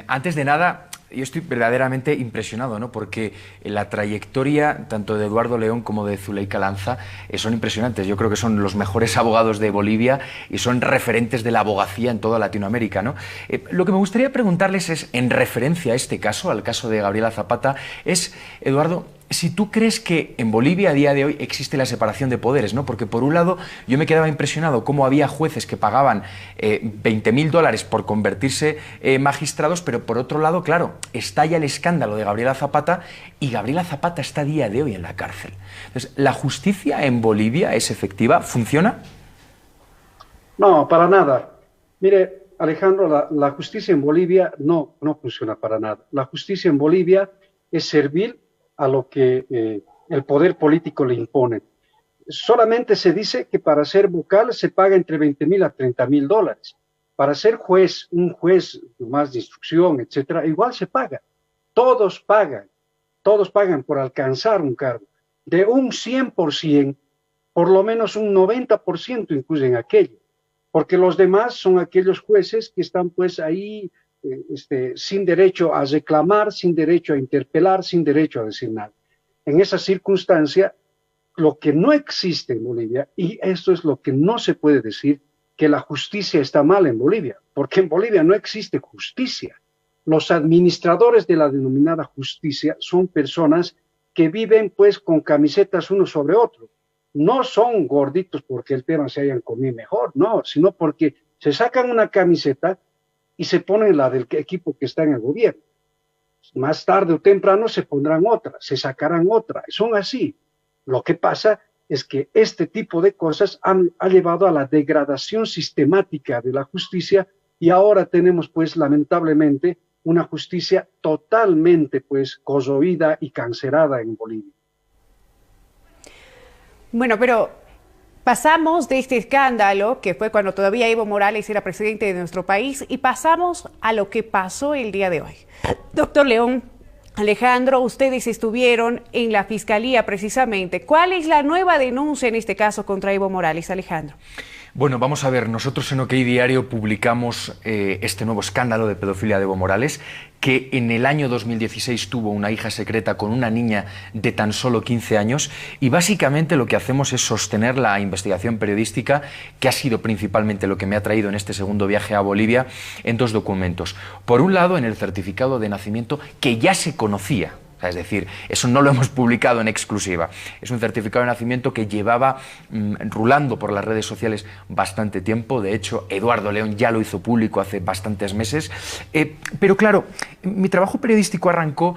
Speaker 3: Antes de nada, yo estoy verdaderamente impresionado, ¿no? Porque la trayectoria tanto de Eduardo León como de Zuleika Lanza son impresionantes. Yo creo que son los mejores abogados de Bolivia y son referentes de la abogacía en toda Latinoamérica, ¿no? Lo que me gustaría preguntarles es, en referencia a este caso, al caso de Gabriela Zapata, es, Eduardo, si tú crees que en Bolivia a día de hoy existe la separación de poderes, ¿no? Porque por un lado yo me quedaba impresionado cómo había jueces que pagaban $20.000 por convertirse magistrados, pero por otro lado, claro, estalla el escándalo de Gabriela Zapata y Gabriela Zapata está a día de hoy en la cárcel. Entonces, ¿la justicia en Bolivia es efectiva? ¿Funciona?
Speaker 16: No, para nada. Mire, Alejandro, la justicia en Bolivia no funciona para nada. La justicia en Bolivia es servil a lo que el poder político le impone. solamente se dice que para ser vocal se paga entre 20.000 a 30.000 dólares. Para ser juez, un juez más de instrucción, etcétera, igual se paga. Todos pagan por alcanzar un cargo. De un 100%, por lo menos un 90% incluyen aquello, porque los demás son aquellos jueces que están pues ahí sin derecho a reclamar, sin derecho a interpelar, sin derecho a decir nada. En esa circunstancia, lo que no existe en Bolivia, y esto es lo que no se puede decir, que la justicia está mal en Bolivia, porque en Bolivia no existe justicia. Los administradores de la denominada justicia son personas que viven pues con camisetas uno sobre otro. No son gorditos porque el tema se hayan comido mejor, no, sino porque se sacan una camiseta y se ponen la del equipo que está en el gobierno. Más tarde o temprano se pondrán otra, se sacarán otra, son así. Lo que pasa es que este tipo de cosas ha llevado a la degradación sistemática de la justicia y ahora tenemos pues lamentablemente una justicia totalmente pues corroída y cancerada en Bolivia.
Speaker 2: Bueno, pero pasamos de este escándalo, que fue cuando todavía Evo Morales era presidente de nuestro país, y pasamos a lo que pasó el día de hoy. Doctor León, Alejandro, ustedes estuvieron en la Fiscalía precisamente. ¿Cuál es la nueva denuncia en este caso contra Evo Morales, Alejandro?
Speaker 3: Bueno, vamos a ver, nosotros en OK Diario publicamos este nuevo escándalo de pedofilia de Evo Morales, que en el año 2016 tuvo una hija secreta con una niña de tan solo 15 años, y básicamente lo que hacemos es sostener la investigación periodística, que ha sido principalmente lo que me ha traído en este segundo viaje a Bolivia, en dos documentos. Por un lado, en el certificado de nacimiento, que ya se conocía. Es decir, eso no lo hemos publicado en exclusiva. Es un certificado de nacimiento que llevaba rulando por las redes sociales bastante tiempo. De hecho, Eduardo León ya lo hizo público hace bastantes meses. Pero claro, mi trabajo periodístico arrancó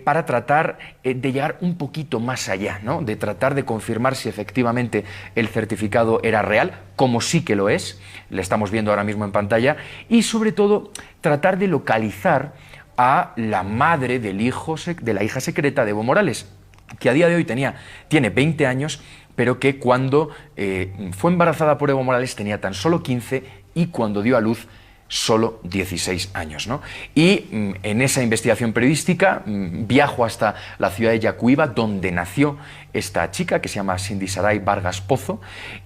Speaker 3: para tratar de llegar un poquito más allá, ¿no? De tratar de confirmar si efectivamente el certificado era real, como sí que lo es, le estamos viendo ahora mismo en pantalla, y sobre todo tratar de localizar a la madre de la hija secreta de Evo Morales, que a día de hoy tiene 20 años, pero que cuando fue embarazada por Evo Morales tenía tan solo 15 y cuando dio a luz solo 16 años, ¿no? Y en esa investigación periodística viajo hasta la ciudad de Yacuiba, donde nació esta chica, que se llama Cindy Saray Vargas Pozo,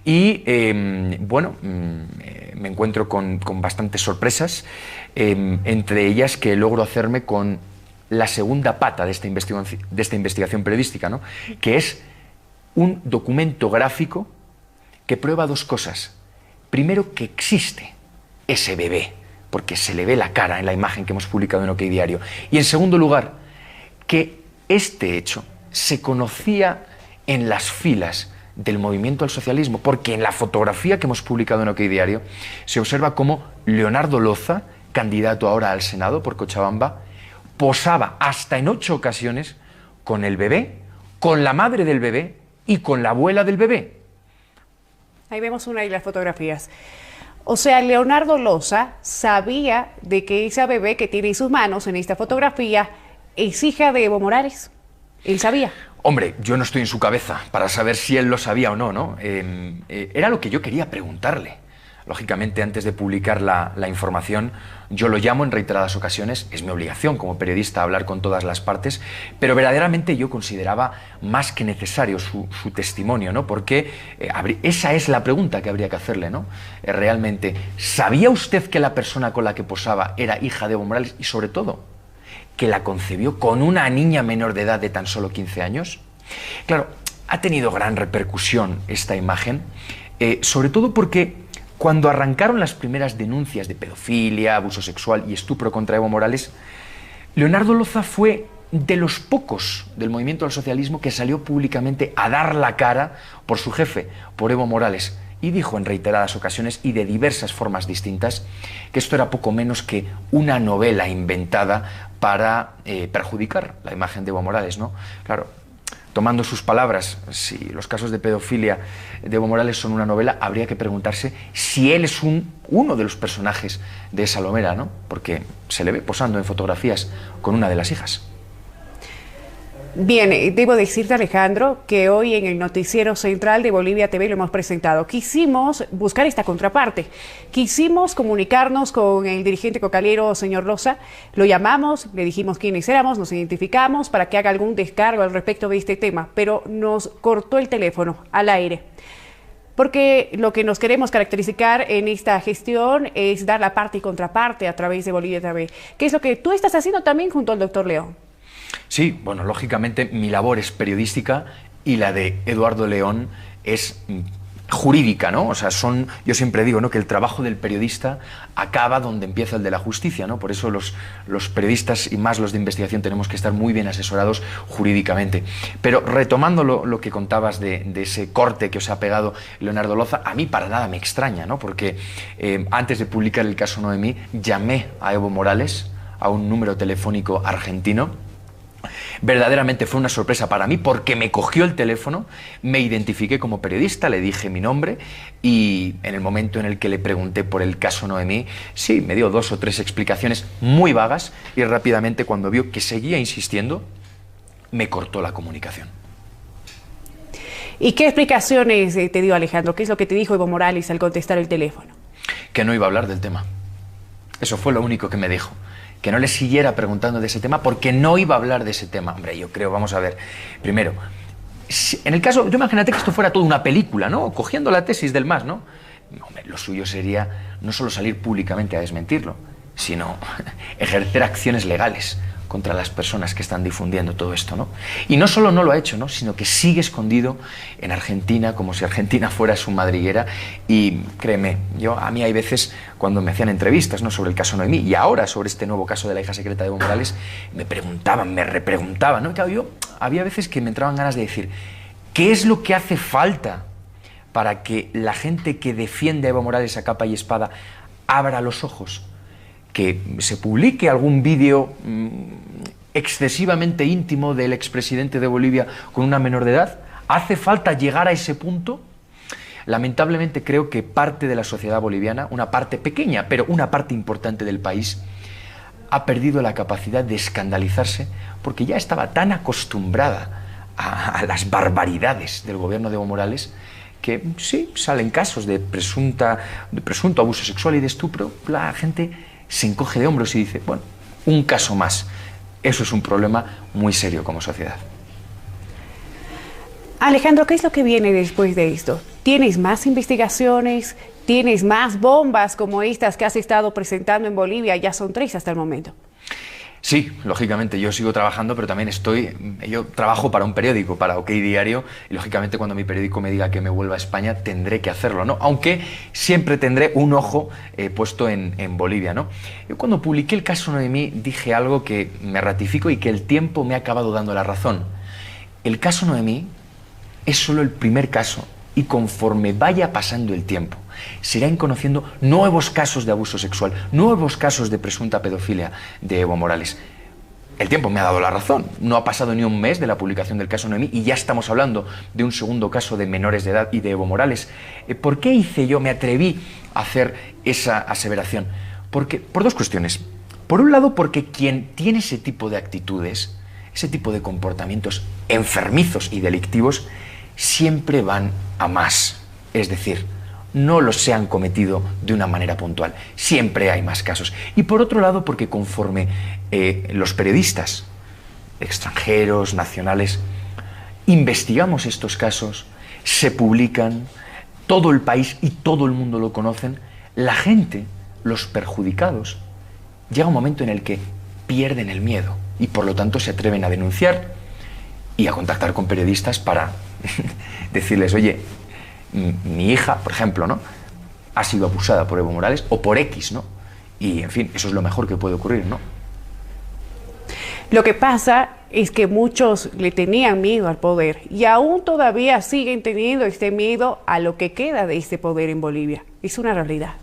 Speaker 3: y bueno, me encuentro con bastantes sorpresas, entre ellas que logro hacerme con la segunda pata de esta investigación periodística, ¿no? Que es un documento gráfico que prueba dos cosas. Primero, que existe ese bebé, porque se le ve la cara en la imagen que hemos publicado en OK Diario. Y en segundo lugar, que este hecho se conocía en las filas del movimiento al socialismo, porque en la fotografía que hemos publicado en OK Diario se observa cómo Leonardo Loza, candidato ahora al Senado por Cochabamba, posaba hasta en 8 ocasiones con el bebé, con la madre del bebé y con la abuela del bebé.
Speaker 2: Ahí vemos una de las fotografías. O sea, Leonardo Loza sabía de que esa bebé que tiene en sus manos en esta fotografía es hija de Evo Morales. ¿Él sabía?
Speaker 3: Hombre, yo no estoy en su cabeza para saber si él lo sabía o no, ¿no? Era lo que yo quería preguntarle. Lógicamente, antes de publicar la información, yo lo llamo en reiteradas ocasiones, es mi obligación como periodista hablar con todas las partes, pero verdaderamente yo consideraba más que necesario su testimonio, ¿no? Porque esa es la pregunta que habría que hacerle, ¿no? Realmente, ¿sabía usted que la persona con la que posaba era hija de Evo Morales y, sobre todo, que la concebió con una niña menor de edad de tan solo 15 años? Claro, ha tenido gran repercusión esta imagen, sobre todo porque cuando arrancaron las primeras denuncias de pedofilia, abuso sexual y estupro contra Evo Morales, Leonardo Loza fue de los pocos del movimiento al socialismo que salió públicamente a dar la cara por su jefe, por Evo Morales, y dijo en reiteradas ocasiones y de diversas formas distintas que esto era poco menos que una novela inventada para perjudicar la imagen de Evo Morales, ¿no? Claro, tomando sus palabras, si los casos de pedofilia de Evo Morales son una novela, habría que preguntarse si él es uno de los personajes de esa novela, ¿no? Porque se le ve posando en fotografías con una de las hijas.
Speaker 2: Bien, debo decirte, Alejandro, que hoy en el noticiero central de Bolivia TV lo hemos presentado. Quisimos buscar esta contraparte. Quisimos comunicarnos con el dirigente cocalero, señor Rosa. Lo llamamos, le dijimos quiénes éramos, nos identificamos para que haga algún descargo al respecto de este tema, pero nos cortó el teléfono al aire. Porque lo que nos queremos caracterizar en esta gestión es dar la parte y contraparte a través de Bolivia TV, que es lo que tú estás haciendo también junto al doctor León.
Speaker 3: Sí, bueno, lógicamente mi labor es periodística y la de Eduardo León es jurídica, ¿no? O sea, yo siempre digo, ¿no?, que el trabajo del periodista acaba donde empieza el de la justicia, ¿no? Por eso los periodistas y más los de investigación tenemos que estar muy bien asesorados jurídicamente. Pero retomando lo que contabas de ese corte que os ha pegado Leonardo Loza, a mí para nada me extraña, ¿no? Porque antes de publicar el caso Noemí, llamé a Evo Morales a un número telefónico argentino. Verdaderamente fue una sorpresa para mí porque me cogió el teléfono, me identifiqué como periodista, le dije mi nombre y en el momento en el que le pregunté por el caso Noemí, sí, me dio 2 o 3 explicaciones muy vagas y rápidamente cuando vio que seguía insistiendo, me cortó la comunicación.
Speaker 2: ¿Y qué explicaciones te dio Alejandro? ¿Qué es lo que te dijo Evo Morales al contestar el teléfono?
Speaker 3: Que no iba a hablar del tema. Eso fue lo único que me dijo. Que no le siguiera preguntando de ese tema porque no iba a hablar de ese tema. Hombre, yo creo, vamos a ver, primero, en el caso, yo imagínate que esto fuera toda una película, ¿no? Cogiendo la tesis del MAS, ¿no? Hombre, lo suyo sería no solo salir públicamente a desmentirlo, sino ejercer acciones legales contra las personas que están difundiendo todo esto, ¿no? Y no solo no lo ha hecho, ¿no?, sino que sigue escondido en Argentina, como si Argentina fuera su madriguera. Y créeme, a mí hay veces cuando me hacían entrevistas, ¿no?, sobre el caso Noemí y ahora sobre este nuevo caso de la hija secreta de Evo Morales, me preguntaban, me repreguntaban, ¿no? Y claro, había veces que me entraban ganas de decir, ¿qué es lo que hace falta para que la gente que defiende a Evo Morales a capa y espada abra los ojos? Que se publique algún vídeo excesivamente íntimo del expresidente de Bolivia con una menor de edad. ¿Hace falta llegar a ese punto? Lamentablemente creo que parte de la sociedad boliviana, una parte pequeña, pero una parte importante del país, ha perdido la capacidad de escandalizarse porque ya estaba tan acostumbrada a las barbaridades del gobierno de Evo Morales que sí, salen casos de presunto abuso sexual y de estupro, la gente se encoge de hombros y dice, bueno, un caso más. Eso es un problema muy serio como sociedad.
Speaker 2: Alejandro, ¿qué es lo que viene después de esto? ¿Tienes más investigaciones? ¿Tienes más bombas como estas que has estado presentando en Bolivia? Ya son 3 hasta el momento.
Speaker 3: Sí, lógicamente, yo sigo trabajando, pero también yo trabajo para un periódico, para OK Diario, y lógicamente cuando mi periódico me diga que me vuelva a España, tendré que hacerlo, ¿no? Aunque siempre tendré un ojo puesto en Bolivia, ¿no? Yo cuando publiqué el caso Noemí dije algo que me ratifico y que el tiempo me ha acabado dando la razón. El caso Noemí es solo el primer caso y conforme vaya pasando el tiempo, se irán conociendo nuevos casos de abuso sexual, nuevos casos de presunta pedofilia de Evo Morales. El tiempo me ha dado la razón. No ha pasado ni un mes de la publicación del caso Noemí y ya estamos hablando de un segundo caso de menores de edad y de Evo Morales. ¿Por qué me atreví a hacer esa aseveración? Por 2 cuestiones. Por un lado, porque quien tiene ese tipo de actitudes, ese tipo de comportamientos enfermizos y delictivos, siempre van a más. Es decir, no los se han cometido de una manera puntual. Siempre hay más casos. Y por otro lado, porque conforme los periodistas extranjeros, nacionales, investigamos estos casos, se publican, todo el país y todo el mundo lo conocen, la gente, los perjudicados, llega un momento en el que pierden el miedo y por lo tanto se atreven a denunciar y a contactar con periodistas para decirles, oye, mi hija, por ejemplo, ¿no?, ha sido abusada por Evo Morales o por X, ¿no? Y, en fin, eso es lo mejor que puede ocurrir, ¿no?
Speaker 2: Lo que pasa es que muchos le tenían miedo al poder y aún todavía siguen teniendo este miedo a lo que queda de este poder en Bolivia. Es una realidad.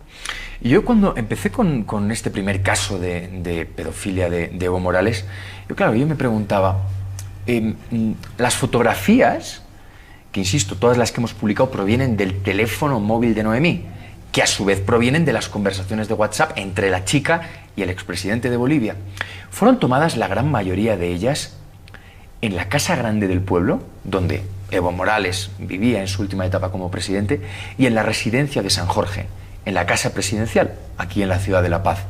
Speaker 3: Yo cuando empecé con este primer caso de pedofilia de Evo Morales, yo me preguntaba, las fotografías, que insisto, todas las que hemos publicado provienen del teléfono móvil de Noemí, que a su vez provienen de las conversaciones de WhatsApp entre la chica y el expresidente de Bolivia, fueron tomadas la gran mayoría de ellas en la Casa Grande del Pueblo, donde Evo Morales vivía en su última etapa como presidente, y en la residencia de San Jorge, en la Casa Presidencial, aquí en la ciudad de La Paz.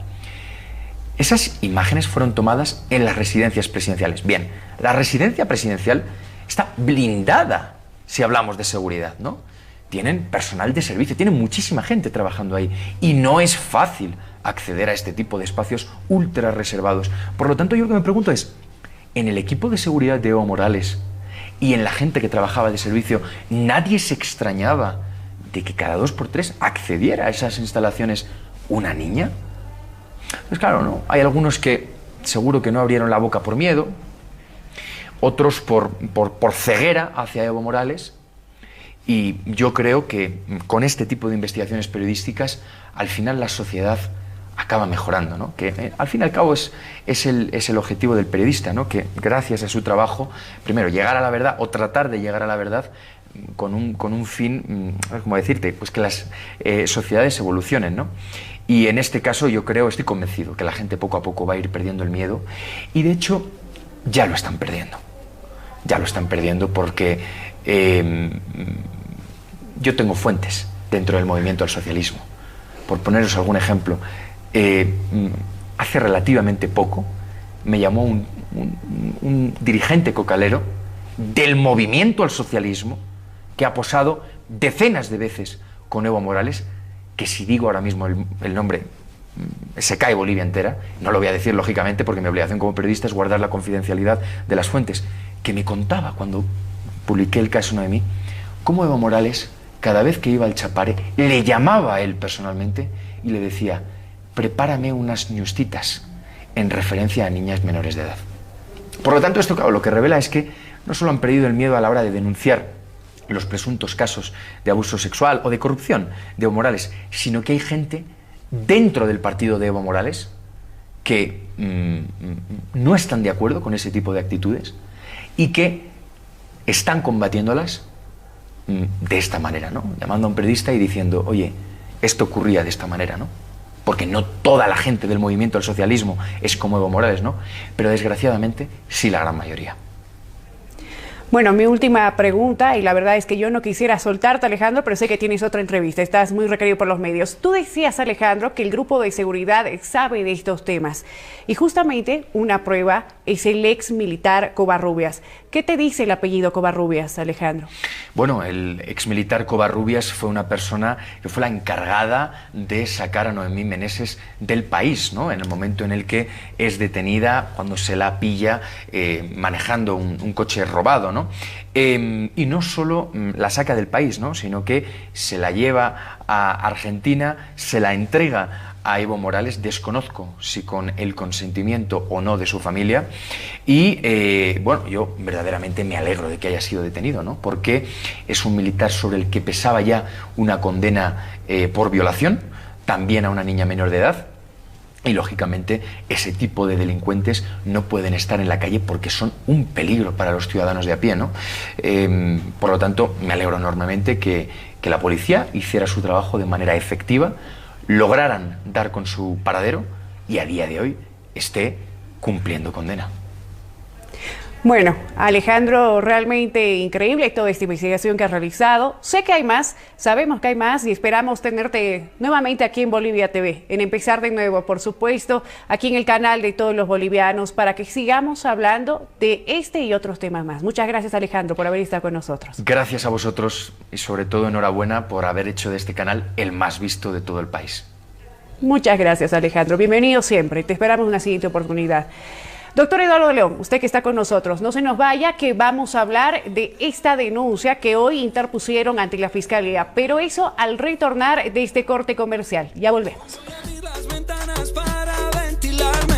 Speaker 3: Esas imágenes fueron tomadas en las residencias presidenciales. Bien, la residencia presidencial está blindada si hablamos de seguridad, ¿no? Tienen personal de servicio, tienen muchísima gente trabajando ahí y no es fácil acceder a este tipo de espacios ultra reservados. Por lo tanto, yo lo que me pregunto es, ¿en el equipo de seguridad de Evo Morales y en la gente que trabajaba de servicio, nadie se extrañaba de que cada 2 por 3 accediera a esas instalaciones una niña? Pues claro, ¿no? Hay algunos que seguro que no abrieron la boca por miedo, otros por ceguera hacia Evo Morales, y yo creo que con este tipo de investigaciones periodísticas al final la sociedad acaba mejorando, ¿no? Que al fin y al cabo es el objetivo del periodista, ¿no? Que gracias a su trabajo, primero llegar a la verdad o tratar de llegar a la verdad con un fin, ¿cómo decirte? Pues que las sociedades evolucionen, ¿no? Y en este caso yo creo, estoy convencido que la gente poco a poco va a ir perdiendo el miedo y de hecho ya lo están perdiendo. Ya lo están perdiendo porque yo tengo fuentes dentro del movimiento al socialismo. Por poneros algún ejemplo, hace relativamente poco me llamó un dirigente cocalero del movimiento al socialismo que ha posado decenas de veces con Evo Morales, que si digo ahora mismo el nombre se cae Bolivia entera. No lo voy a decir lógicamente porque mi obligación como periodista es guardar la confidencialidad de las fuentes, que me contaba cuando publiqué el caso Noemí, cómo Evo Morales cada vez que iba al Chapare le llamaba a él personalmente y le decía: prepárame unas ñustitas, en referencia a niñas menores de edad. Por lo tanto, esto claro, lo que revela es que no solo han perdido el miedo a la hora de denunciar los presuntos casos de abuso sexual o de corrupción de Evo Morales, sino que hay gente dentro del partido de Evo Morales que no están de acuerdo con ese tipo de actitudes y que están combatiéndolas de esta manera, ¿no? Llamando a un periodista y diciendo: oye, esto ocurría de esta manera, ¿no? Porque no toda la gente del movimiento al socialismo es como Evo Morales, ¿no? Pero desgraciadamente sí la gran mayoría.
Speaker 2: Bueno, mi última pregunta, y la verdad es que yo no quisiera soltarte, Alejandro, pero sé que tienes otra entrevista, estás muy requerido por los medios. Tú decías, Alejandro, que el grupo de seguridad sabe de estos temas, y justamente una prueba es el ex militar Covarrubias. ¿Qué te dice el apellido Covarrubias, Alejandro?
Speaker 3: Bueno, el ex militar Covarrubias fue una persona que fue la encargada de sacar a Noemí Meneses del país, ¿no? En el momento en el que es detenida, cuando se la pilla manejando un coche robado, ¿no? Y no solo la saca del país, ¿no? Sino que se la lleva a Argentina, se la entrega a Evo Morales, desconozco si con el consentimiento o no de su familia, y bueno, yo verdaderamente me alegro de que haya sido detenido, ¿no? Porque es un militar sobre el que pesaba ya una condena por violación, también a una niña menor de edad. Y lógicamente ese tipo de delincuentes no pueden estar en la calle porque son un peligro para los ciudadanos de a pie, ¿no? Por lo tanto, me alegro enormemente que la policía hiciera su trabajo de manera efectiva, lograran dar con su paradero y a día de hoy esté cumpliendo condena.
Speaker 2: Bueno, Alejandro, realmente increíble toda esta investigación que has realizado. Sé que hay más, sabemos que hay más y esperamos tenerte nuevamente aquí en Bolivia TV, en Empezar de Nuevo, por supuesto, aquí en el canal de todos los bolivianos, para que sigamos hablando de este y otros temas más. Muchas gracias, Alejandro, por haber estado con nosotros.
Speaker 3: Gracias a vosotros y sobre todo enhorabuena por haber hecho de este canal el más visto de todo el país.
Speaker 2: Muchas gracias, Alejandro. Bienvenido siempre. Te esperamos en una siguiente oportunidad. Doctor Eduardo León, usted que está con nosotros, no se nos vaya, que vamos a hablar de esta denuncia que hoy interpusieron ante la Fiscalía, pero eso al retornar de este corte comercial. Ya volvemos.
Speaker 1: Las ventanas para ventilarme.